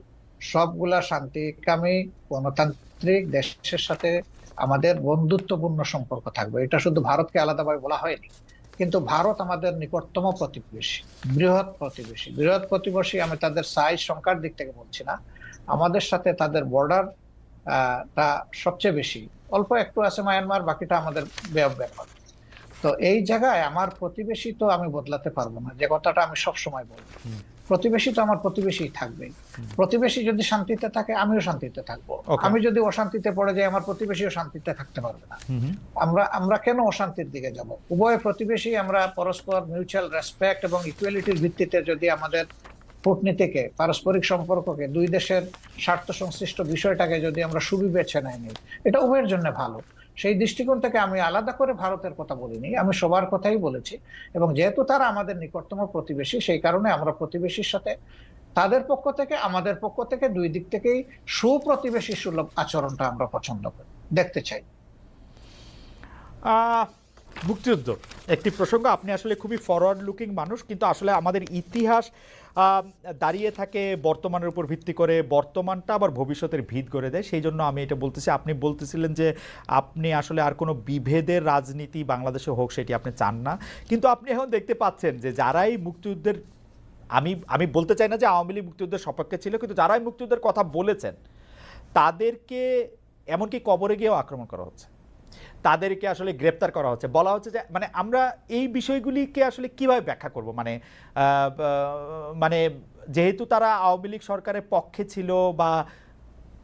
সবগুলা শান্তিকামী গণতান্ত্রিক দেশের সাথে আমাদের বন্ধুত্বপূর্ণ সম্পর্ক থাকবে। এটা শুধু ভারতকে আলাদাভাবে বলা হয়নি, কিন্তু ভারত আমাদের নিকটতম প্রতিবেশী, বৃহৎ প্রতিবেশী। আমি তাদের সাইজ সংখ্যার দিক থেকে বলছি না, আমাদের সাথে তাদের বর্ডার তা সবচেয়ে বেশি। অল্প একটু আছে মায়ানমার, বাকিটা আমাদের ব্যাপার। তো এই জায়গায় আমার প্রতিবেশী তো আমি বদলাতে পারবো না, যে কথাটা আমি সব সময় বলবো। প্রতিবেশী তো আমার প্রতিবেশী থাকবে। প্রতিবেশী যদি শান্তিতে থাকে, আমিও শান্তিতে থাকবো। আমি যদি অশান্তিতে পড়ে যাই, আমার প্রতিবেশীও শান্তিতে থাকতে পারবে না। আমরা কেন অশান্তির দিকে যাব? উভয় প্রতিবেশী আমরা পরস্পর মিউচুয়াল রেসপেক্ট এবং ইকুয়ালিটির ভিত্তিতে যদি আমাদের কূটনীতিকে, পারস্পরিক সম্পর্ককে, দুই দেশের স্বার্থ সংশ্লিষ্ট বিষয়টাকে যদি আমরা সুবিবেচনায় নিই, এটা উভয়ের জন্য ভালো। সেই দৃষ্টিকোণ থেকে আমি আলাদা করে ভারতের কথা বলিনি, আমি সবার কথাই বলেছি। এবং যেহেতু তারা আমাদের নিকটতম প্রতিবেশী, সেই কারণে আমরা প্রতিবেশীর সাথে তাদের পক্ষ থেকে, আমাদের পক্ষ থেকে, দুই দিক থেকেই সুপ্রতিবেশী সুলভ আচরণটা আমরা পছন্দ করি, দেখতে চাই। মুক্তিযুদ্ধ একটি প্রসঙ্গ। আপনি আসলে খুবই ফরওয়ার্ড লুকিং মানুষ, কিন্তু আসলে আমাদের ইতিহাস দাঁড়িয়ে থাকে বর্তমানের উপর ভিত্তি করে, বর্তমানটা আবার ভবিষ্যতের ভিত করে দেয়। সেই জন্য আমি এটা বলতেছি। আপনি বলতেছিলেন যে আপনি আসলে আর কোনো বিভেদের রাজনীতি বাংলাদেশে হোক সেটি আপনি চান না, কিন্তু আপনি এখন দেখতে পাচ্ছেন যে যারাই মুক্তিযুদ্ধের, আমি বলতে চাই না যে আওয়ামী লীগ মুক্তিযুদ্ধের সপক্ষে ছিল, কিন্তু যারাই মুক্তিযুদ্ধের কথা বলেছেন তাদেরকে এমনকি কবরে গিয়েও আক্রমণ করা হচ্ছে, তাদেরকে আসলে গ্রেপ্তার করা হচ্ছে। বলা হচ্ছে যে মানে আমরা এই বিষয়গুলিকে আসলে কিভাবে ব্যাখ্যা করব? মানে যেহেতু তারা আওয়ামী লীগ সরকারের পক্ষে ছিল, বা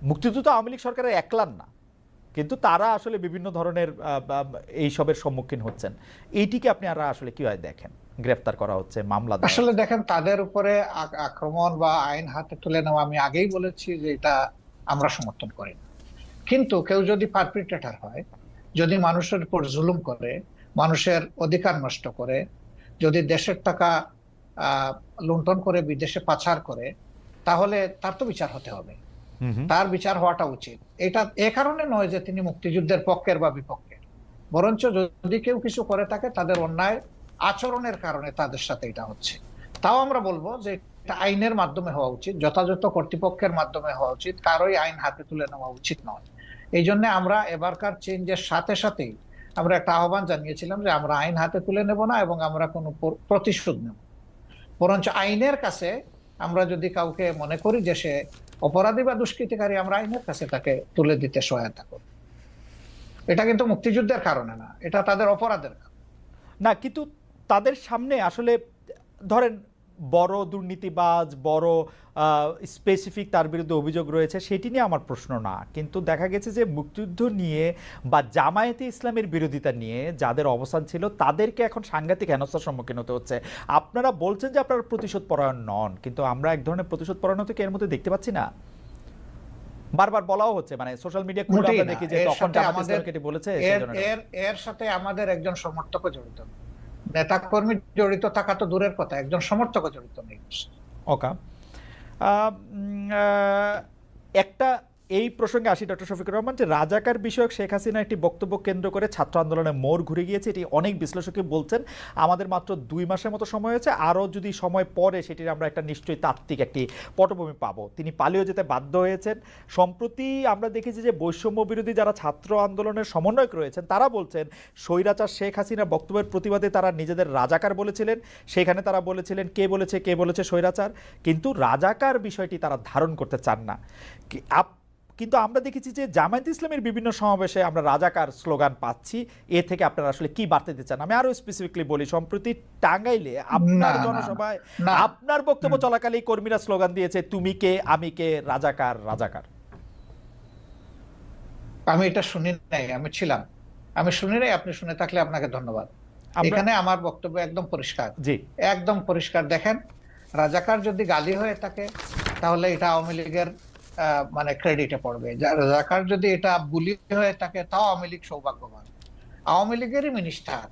মুক্তিযুদ্ধ তো আওয়ামী লীগ সরকারের একলান না, কিন্তু তারা আসলে বিভিন্ন ধরনের এইসবের সম্মুখীন হচ্ছেন। এইটিকে আপনি আর আসলে কিভাবে দেখেন? গ্রেপ্তার করা হচ্ছে, মামলা। আসলে দেখেন, তাদের উপরে আক্রমণ বা আইন হাতে তুলে নেওয়া, আমি আগেই বলেছি যে এটা আমরা সমর্থন করি না। কিন্তু কেউ যদি পারপিট্রেটর হয়, যদি মানুষের উপর জুলুম করে, মানুষের অধিকার নষ্ট করে, যদি দেশের টাকা লুণ্ঠন করে বিদেশে পাচার করে, তাহলে তার তো বিচার হতে হবে, তার বিচার হওয়াটা উচিত। এটা এ কারণে নয় যে তিনি মুক্তিযুদ্ধের পক্ষের বা বিপক্ষের, বরঞ্চ যদি কেউ কিছু করে থাকে তাদের অন্যায় আচরণের কারণে তাদের সাথে এটা হচ্ছে। তাও আমরা বলবো যে এটা আইনের মাধ্যমে হওয়া উচিত, যথাযথ কর্তৃপক্ষের মাধ্যমে হওয়া উচিত, কারোই আইন হাতে তুলে নেওয়া উচিত নয়। এই জন্য আমরা এবারকার চেঞ্জের সাথে সাথেই আমরা একটা আহ্বান জানিয়েছিলাম যে আমরা আইন হাতে তুলে নেব না এবং আমরা কোনো প্রতিশোধ নেব, বরঞ্চ আইনের কাছে আমরা যদি কাউকে মনে করি যে সে অপরাধী বা দুষ্কৃতিকারী, আমরা আইনের কাছে তাকে তুলে দিতে সহায়তা করব। এটা কিন্তু মুক্তিযুদ্ধের কারণে না, এটা তাদের অপরাধের কারণে। না, কিন্তু তাদের সামনে আসলে ধরেন বড় দুর্নীতিবাজ, বড় স্পেসিফিক তার বিরুদ্ধে অভিযোগ রয়েছে, সেটি নিয়ে আমার প্রশ্ন না। কিন্তু দেখা গেছে যে মুক্তিযুদ্ধ নিয়ে বা জামায়াতে ইসলামের বিরোধিতা নিয়ে যাদের অবস্থান ছিল তাদেরকে এখন সাংঘাতিক হেনস্থার সম্মুখীন হতে হচ্ছে। আপনারা বলছেন যে আপনারা প্রতিশোধ পরায়ণ নন, কিন্তু আমরা এক ধরনের প্রতিশোধ পরায়ণতাকে এর মধ্যে দেখতে পাচ্ছি না। বারবার বলাও হচ্ছে, মানে সোশ্যাল মিডিয়া খুলে আমরা দেখি যে তখন জামায়াতে ইসলামকে এটি বলেছে। এর সাথে আমাদের একজন সমর্থকও জড়িত, নেতা কর্মী জড়িত থাকা তো দূরের কথা, একজন সমর্থকও জড়িত নেই। ওকে, একটা এই প্রসঙ্গে আসি ডক্টর শফিকুর রহমান, যে রাজাকার বিষয়ক শেখ হাসিনা একটি বক্তব্য কেন্দ্র করে ছাত্র আন্দোলনের মোড় ঘুরে গিয়েছে, এটি অনেক বিশ্লেষকই বলছেন। আমাদের মাত্র 2 মাসের মতো সময় হয়েছে, আরও যদি সময় পরে সেটির আমরা একটা নিশ্চয়ই তাত্ত্বিক একটি পটভূমি পাবো। তিনি পালিয়ে যেতে বাধ্য হয়েছেন। সম্প্রতি আমরা দেখেছি যে বৈষম্য বিরোধী যারা ছাত্র আন্দোলনের সমন্বয়ক রয়েছেন তারা বলছেন স্বৈরাচার শেখ হাসিনা বক্তব্যের প্রতিবাদে তারা নিজেদের রাজাকার বলেছিলেন। সেখানে তারা বলেছিলেন কে বলেছে স্বৈরাচার, কিন্তু রাজাকার বিষয়টি তারা ধারণ করতে চান না। কিন্তু আমরা দেখেছি যে জামায়াতে ইসলামের বিভিন্ন সমাবেশে আমরা রাজাকার স্লোগান পাচ্ছি। এ থেকে আপনারা আসলে কি বার্তা দিতে চান? আমি আরো স্পেসিফিকলি বলি, সম্প্রতি টাঙ্গাইলে আপনার জনসভায় আপনার বক্তব্য চলাকালেই কর্মীরা স্লোগান দিয়েছে তুমি কে আমি কে, রাজাকার রাজাকার। আমি এটা শুনি নাই, আমি ছিলাম, আমি শুনি নাই। আপনি শুনে থাকলে আপনাকে ধন্যবাদ। এখানে আমার বক্তব্য একদম পরিষ্কার, জি একদম পরিষ্কার। দেখেন, রাজাকার যদি গালি হয়ে থাকে তাহলে এটা আওয়ামী লীগের মানে ক্রেডিটে পড়বে। রাজাকার যদি এটা বুলি হয়ে থাকে তাও আওয়ামী লীগ সৌভাগ্যবান। আওয়ামী লীগেরই মিনিস্টার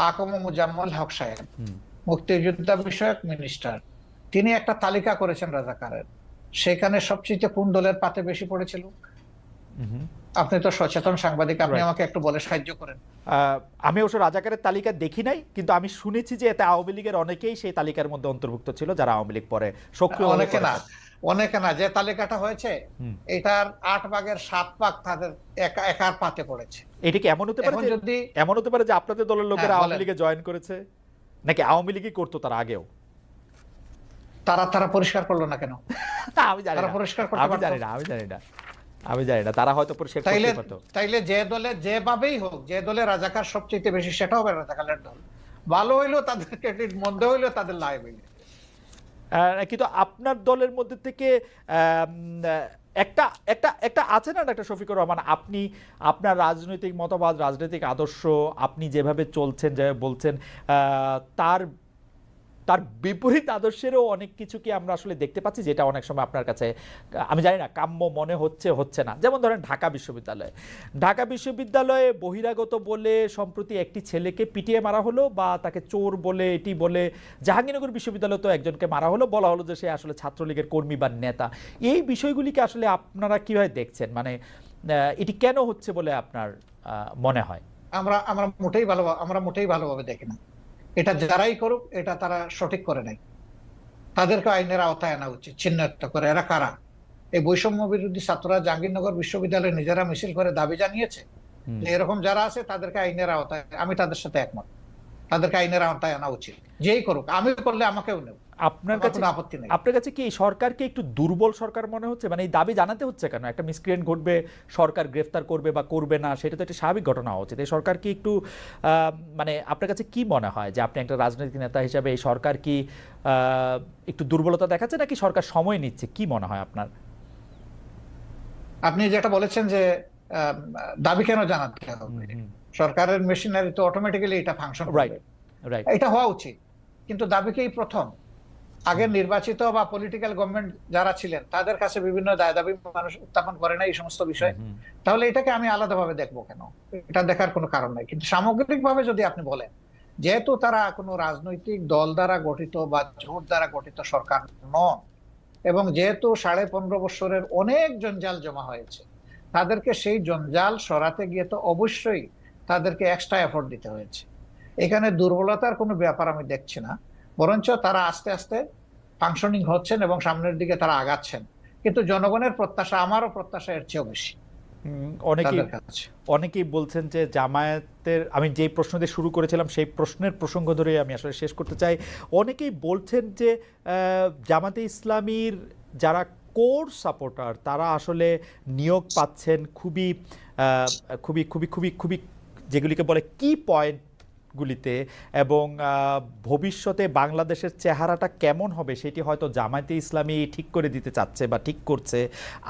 আকম মুজাম্মল হক সাহেব, মুক্তিযোদ্ধা বিষয়ক মিনিস্টার, তিনি একটা তালিকা করেছেন রাজাকারের। সেখানে সবচেয়ে কোন দলের পাতে বেশি পড়েছিল? আপনি তো সচেতন সাংবাদিক, আপনি আমাকে একটু বলে সাহায্য করেন। আমি অবশ্য রাজাকারের তালিকা দেখি নাই, কিন্তু আমি শুনেছি যে এতে আওয়ামী লীগের অনেকেই সেই তালিকার মধ্যে অন্তর্ভুক্ত ছিল, যারা আওয়ামী লীগ পরে সক্রিয়। অনেকে না, যে তালিকাটা হয়েছে এটার 8 ভাগের 7 ভাগ তাদের একার পাতে পড়েছে। এটা কি এমন হতে পারে যে আপনাদের দলের লোকেরা আওয়ামী লীগে জয়েন করেছে, নাকি আওয়ামী লীগই করতো তার আগেও? তারা পরিষ্কার করলো না কেন? আমি জানি না, তারা হয়তো পরিষ্কার করতে পারতো। তাইলে যে দলে যেভাবেই হোক, যে দলে রাজাকার সবচেয়ে বেশি সেটা হবে রাজাকারের দল। ভালো হইলো তাদের ক্রেডিট, মন্দ হইলো তাদের লায়াবিলিটি। কিন্তু আপনার দলের মধ্যে থেকে একটা একটা একটা আছে না ডাক্তার শফিকুর রহমান, আপনি আপনার রাজনৈতিক মতবাদ, রাজনৈতিক আদর্শ, আপনি যেভাবে চলছেন, যেভাবে বলছেন, তার বিপরীত আদর্শেরও অনেক কিছু কি আমরা আসলে দেখতে পাচ্ছি, যেটা অনেক সময় আপনার কাছে আমি জানি না কাম্য মনে হচ্ছে না। যেমন ধরেন ঢাকা বিশ্ববিদ্যালয়ে বহিরাগত বলে সম্প্রতি একটি ছেলেকে পিটিয়ে মারা হলো, বা তাকে চোর বলে এটি বলে জাহাঙ্গীরনগর বিশ্ববিদ্যালয়ে তো একজনকে মারা হলো, বলা হলো যে সে আসলে ছাত্রলীগের কর্মী বা নেতা। এই বিষয়গুলিকে আসলে আপনারা কিভাবে দেখছেন? মানে এটি কেন হচ্ছে বলে আপনার মনে হয়? আমরা মোটেই ভালোভাবে দেখি না। এটা যারাই করুক, এটা তারা সঠিক করে নাই। তাদেরকে আইনের আওতায় আনা উচিত, চিহ্নিত করে এরা কারা। এই বৈষম্য বিরোধী ছাত্ররা জাহাঙ্গীরনগর বিশ্ববিদ্যালয়ে নিজেরা মিছিল করে দাবি জানিয়েছে যে এরকম যারা আছে তাদেরকে আইনের আওতায়, আমি তাদের সাথে একমত, তাদেরকে আইনের আওতায় আনা উচিত। যেই করুক, আমি করলে আমাকেও নেব, আপনার কাছে কি এই সরকারকে একটু দুর্বল সরকার মনে হচ্ছে? মানে এই দাবি জানাতে হচ্ছে কেন? একটা মিসক্রিয়েন্ট ঘটবে, সরকার গ্রেফতার করবে বা করবে না, সেটা তো একটা স্বাভাবিক ঘটনা হওয়া উচিত। এই সরকার কি একটু মানে আপনার কাছে কি মনে হয় যে আপনি একটা রাজনৈতিক নেতা হিসাবে এই সরকার কি একটু দুর্বলতা দেখাচ্ছে, নাকি সরকার সময় নিচ্ছে? কি মনে হয় আপনার? আপনি যেটা বলেছেন যে দাবি কেন জানাতে হবে, সরকারের মেশিনারি তো অটোমেটিক্যালি এটা ফাংশন করবে, এটা হওয়া উচিত। কিন্তু দাবিকেই প্রথম, আগে নির্বাচিত বা পলিটিক্যাল গভর্নমেন্ট যারা ছিলেন তাদের কাছে বিভিন্ন দাবি মানুষ উত্থাপন করে না এই সমস্ত বিষয়, তাহলে এটাকে আমি আলাদাভাবে দেখবো কেন? এটা দেখার কোনো কারণ নাই। কিন্তু সামগ্রিকভাবে যদি আপনি বলেন, যেহেতু তারা কোনো রাজনৈতিক দল দ্বারা গঠিত বা জোট দ্বারা গঠিত সরকার নন, এবং যেহেতু 15.5 বছরের অনেক জঞ্জাল জমা হয়েছে, তাদেরকে সেই জঞ্জাল সরাতে গিয়ে তো অবশ্যই তাদেরকে এক্সট্রা এফোর্ট দিতে হয়েছে। এখানে দুর্বলতার কোনো ব্যাপার আমি দেখছি না, বরঞ্চ তারা আস্তে আস্তে ফাংশনিং হচ্ছেন এবং সামনের দিকে তারা আগাচ্ছেন। কিন্তু জনগণের প্রত্যাশা, আমারও প্রত্যাশা এর চেয়েও বেশি। অনেকেই তাদের কাছে। অনেকেই বলছেন যে জামায়াতের, আমি যেই প্রশ্ন দিয়ে শুরু করেছিলাম সেই প্রশ্নের প্রসঙ্গ ধরে আমি আসলে শেষ করতে চাই। অনেকেই বলছেন যে জামাতে ইসলামীর যারা কোর সাপোর্টার তারা আসলে নিয়োগ পাচ্ছেন খুবই খুবই খুবই খুবই খুবই যেগুলিকে বলে কি পয়েন্টগুলিতে, এবং ভবিষ্যতে বাংলাদেশের চেহারাটা কেমন হবে সেটি হয়তো জামায়াতে ইসলামী ঠিক করে দিতে চাচ্ছে বা ঠিক করছে।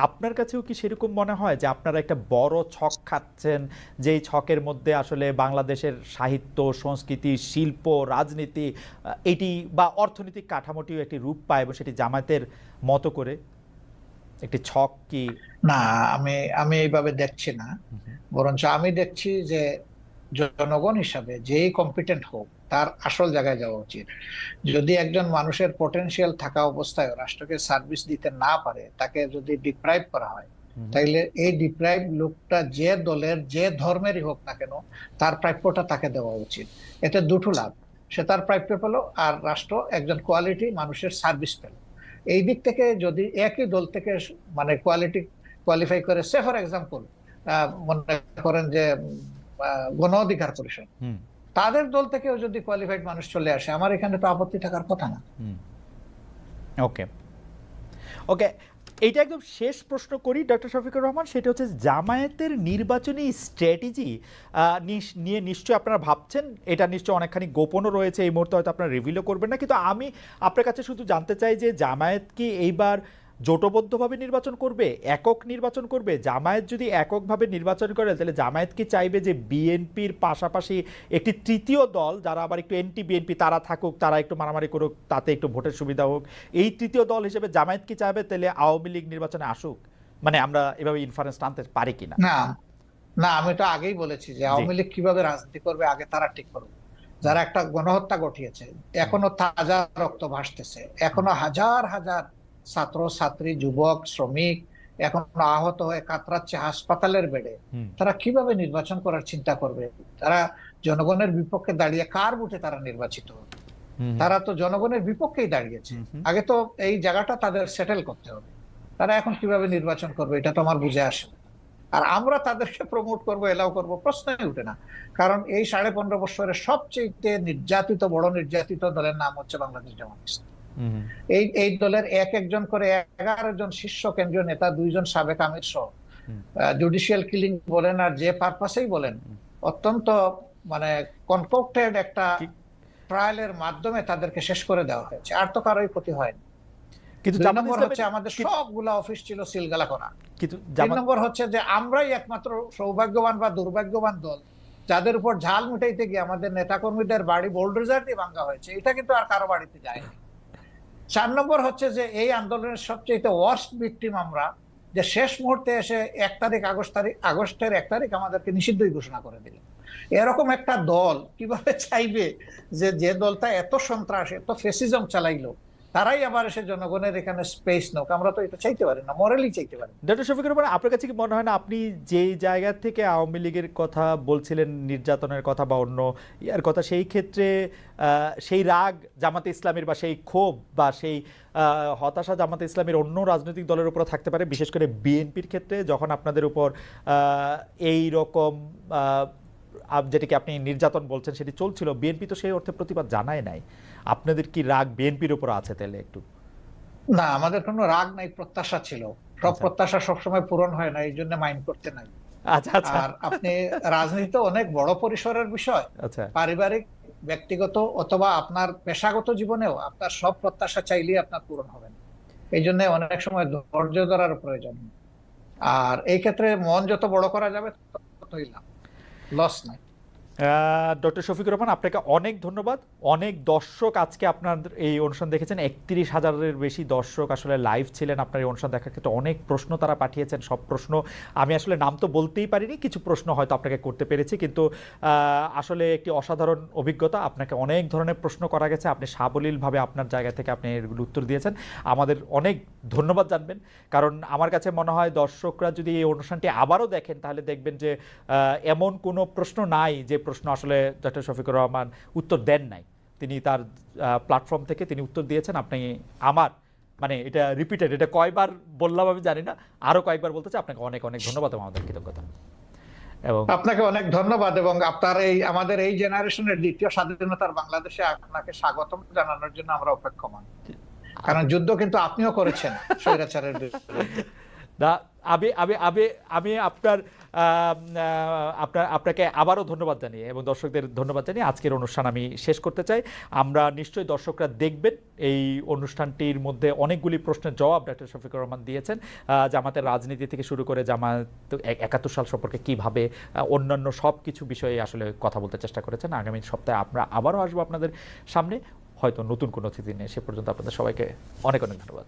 আপনার কাছেও কি সেরকম মনে হয় যে আপনারা একটা বড় ছক খাচ্ছেন, যেই ছকের মধ্যে আসলে বাংলাদেশের সাহিত্য, সংস্কৃতি, শিল্প, রাজনীতি এটি বা অর্থনৈতিক কাঠামোটিও একটি রূপ পায় এবং সেটি জামায়াতের মতো করে একটি ছক কি? না, আমি আমি এইভাবে দেখছি না, বরঞ্চ আমি দেখছি যে জনগণ হিসাবে যেই কম্পিটেন্ট হোক তার আসল জায়গায় যাওয়া উচিত। যদি একজন মানুষের পটেনশিয়াল থাকা অবস্থায় রাষ্ট্রকে সার্ভিস দিতে না পারে, তাকে যদি ডিপ্রাইভ করা হয়, তাইলে এই ডিপ্রাইভ লোকটা যে দলের যে ধর্মেরই হোক না কেন, তার প্রাপ্যটা তাকে দেওয়া উচিত। এতে দুটো লাভ, সে তার প্রাপ্য পেল আর রাষ্ট্র একজন কোয়ালিটি মানুষের সার্ভিস পেল। এই দিক থেকে যদি একই দল থেকে মানে কোয়ালিফাই করে, সে ফর এক্সাম্পল মনে করেন যে গণ অধিকার পরিষদ, তাদের দল থেকেও যদি কোয়ালিফাইড মানুষ চলে আসে, আমার এখানে তো আপত্তি থাকার কথা না। ওকে ওকে, এইটা একদম শেষ প্রশ্ন করি ডক্টর শফিকুর রহমান, সেটা হচ্ছে জামায়াতের নির্বাচনী স্ট্র্যাটেজি নিয়ে নিশ্চয়ই আপনারা ভাবছেন। এটা নিশ্চয়ই অনেকখানি গোপনও রয়েছে, এই মুহূর্তে হয়তো আপনারা রিভিলও করবেন না, কিন্তু আমি আপনার কাছে শুধু জানতে চাই যে জামায়াত কি এইবার জোটবদ্ধভাবে নির্বাচন করবে, একক নির্বাচন করবে? জামায়াত যদি এককভাবে নির্বাচন করে তাহলে জামায়াত কি চাইবে যে বিএনপির পাশাপাশি একটি তৃতীয় দল যারা আবার একটু এন্টি বিএনপি তারা থাকুক, তারা একটু মারামারি করুক, তাতে একটু ভোটের সুবিধা হোক, এই তৃতীয় দল হিসেবে জামায়াত কি চাইবে তাহলে আওয়ামী লীগ নির্বাচনে আসুক? মানে আমরা এভাবে ইনফারেন্স টানতে পারি কিনা? না না, আমি তো আগেই বলেছি যে আওয়ামী লীগ কিভাবে রাজনীতি করবে আগে তারা ঠিক করবে। যারা একটা গণহত্যা ঘটিয়েছে, এখনো তাজা রক্ত ভাসতেছে, এখনো হাজার হাজার ছাত্র ছাত্রী, যুবক, শ্রমিক এখনো আহত হয়ে কাতরাচ্ছে হাসপাতালের বেডে, তারা কিভাবে নির্বাচন করার চিন্তা করবে? তারা জনগণের বিপক্ষে দাঁড়িয়ে কার ভোটে তারা নির্বাচিত হবে? তারা তো জনগণের বিপক্ষেই দাঁড়িয়েছে। আগে তো এই জায়গাটা তাদের সেটেল করতে হবে। তারা এখন কিভাবে নির্বাচন করবে এটা তো আমার বুঝে আসে না। আর আমরা তাদেরকে প্রমোট করবো, এলাও করবো, প্রশ্নই উঠে না। কারণ এই 15.5 বছরের সবচেয়ে নির্যাতিত, বড় নির্যাতিত দলের নাম হচ্ছে বাংলাদেশ জামাত ইসলামী। এই দলের এক একজন করে 11 জন শীর্ষ কেন্দ্রীয় নেতা, 2 জন সাবেক আমির সহ জুডিশিয়াল কিলিং বলেন আর যে পারপাসেই বলেন, অত্যন্ত মানে কনকক্টেড একটা ট্রায়ালের মাধ্যমে তাদেরকে শেষ করে দেওয়া হয়েছে। আর তো কারোই ক্ষতি হয়নি। কিন্তু 2 নম্বর হচ্ছে আমাদের সবগুলা অফিস ছিল সিলগালা করা। কিন্তু 3 নম্বর হচ্ছে যে আমরাই একমাত্র সৌভাগ্যবান বা দুর্ভাগ্যবান দল যাদের উপর ঝাল মিটাইতে গিয়ে আমাদের নেতাকর্মীদের বাড়ি বোল্ডোজার দিয়ে ভাঙা হয়েছে। এটা কিন্তু আর কারো বাড়িতে যায়নি। 4 নম্বর হচ্ছে যে এই আন্দোলনের সবচেয়ে ওয়ার্স্ট ভিকটিম আমরা, যে শেষ মুহূর্তে এসে 1 তারিখ আগস্টের 1 তারিখ আমাদেরকে নিষিদ্ধই ঘোষণা করে দিল। এরকম একটা দল কিভাবে চাইবে যে দলটা এত সন্ত্রাস, এত ফেসিজম চালাইলো, তারাই আবার এসে জনগণের এখানে স্পেস নোক? আমরা তো এটা চাইতে পারি না, মরালি চাইতে পারি। ডক্টর শফিকুর রহমান, আপনার কাছে কি মনে হয় না আপনি যেই জায়গা থেকে আওয়ামী লীগের কথা বলছিলেন, নির্যাতনের কথা বা অন্য ইয়ার কথা, সেই ক্ষেত্রে সেই রাগ জামাতে ইসলামীর বা সেই ক্ষোভ বা সেই হতাশা জামাতে ইসলামীর অন্য রাজনৈতিক দলের উপর থাকতে পারে, বিশেষ করে বিএনপির ক্ষেত্রে যখন আপনাদের উপর এই রকম যেটাকে আপনি নির্যাতন বলছেন সেটি চলছিল, বিএনপি তো সেই অর্থে প্রতিবাদ জানায় নাই। আপনাদের কি রাগ বিএনপির উপর আছে তাহলে? একটু না, আমাদের কোনো রাগ নাই, প্রত্যাশা ছিল। সব প্রত্যাশা সবসময় পূরণ হয় না, এই জন্য মাইন্ড করতে নাই। আর আপনি রাজনীতি অনেক বড় পরিসরের বিষয়। পারিবারিক, ব্যক্তিগত অথবা আপনার পেশাগত জীবনেও আপনার সব প্রত্যাশা চাইলেই আপনার পূরণ হবে না। এই জন্য অনেক সময় ধৈর্য ধরার প্রয়োজন। আর এই ক্ষেত্রে মন যত বড় করা যাবে ততই লাভ, লস নাই। ডক্টর শফিকুর রহমান, আপনাকে অনেক ধন্যবাদ। অনেক দর্শক আজকে আপনার এই অনুষ্ঠান দেখেছেন, 31,000-এর বেশি দর্শক আসলে লাইভ ছিলেন আপনার এই অনুষ্ঠান দেখার ক্ষেত্রে। অনেক প্রশ্ন তারা পাঠিয়েছেন, সব প্রশ্ন আমি আসলে নাম তো বলতেই পারিনি, কিছু প্রশ্ন হয়তো আপনাকে করতে পেরেছি, কিন্তু আসলে একটি অসাধারণ অভিজ্ঞতা। আপনাকে অনেক ধরনের প্রশ্ন করা গেছে, আপনি সাবলীলভাবে আপনার জায়গা থেকে আপনি এগুলো উত্তর দিয়েছেন। আমাদের অনেক ধন্যবাদ জানবেন, কারণ আমার কাছে মনে হয় দর্শকরা যদি এই অনুষ্ঠানটি আবারও দেখেন তাহলে দেখবেন যে এমন কোনো প্রশ্ন নাই যে প্রশ্ন আসলে ডক্টর শফিকুর রহমান উত্তর দেন নাই। তিনি তার প্ল্যাটফর্ম থেকে তিনি উত্তর দিয়েছেন। আপনি আমার মানে এটা রিপিটেড, এটা কয়বার বললাম আমি জানি না, আরো কয়েকবার বলতে চাই। আপনাকে অনেক অনেক ধন্যবাদ এবং আমাদের কৃতজ্ঞতা। এবং আপনাকে অনেক ধন্যবাদ, এবং আপনার এই আমাদের এই জেনারেশনের দ্বিতীয় স্বাধীনতার বাংলাদেশে আপনাকে স্বাগতম জানানোর জন্য আমরা অপেক্ষমান। কারণ যুদ্ধ কিন্তু আপনিও করেছেন স্বৈরাচারের বিরুদ্ধে। না, আমি আমি আমি আমি আপনার আপনাকে আবারও ধন্যবাদ জানিয়ে এবং দর্শকদের ধন্যবাদ জানিয়ে আজকের অনুষ্ঠান আমি শেষ করতে চাই। আমরা নিশ্চয়ই দর্শকরা দেখবেন, এই অনুষ্ঠানটির মধ্যে অনেকগুলি প্রশ্নের জবাব ডক্টর শফিকুর রহমান দিয়েছেন, জামাতের রাজনীতি থেকে শুরু করে জামাত ৭১ সাল সম্পর্কে কিভাবে অন্যান্য সব কিছু বিষয়ে আসলে কথা বলতে চেষ্টা করেছেন। আগামী সপ্তাহে আমরা আবারও আসবো আপনাদের সামনে, হয়তো নতুন কোনো অতিথি নিয়ে। সে পর্যন্ত আপনাদের সবাইকে অনেক অনেক ধন্যবাদ।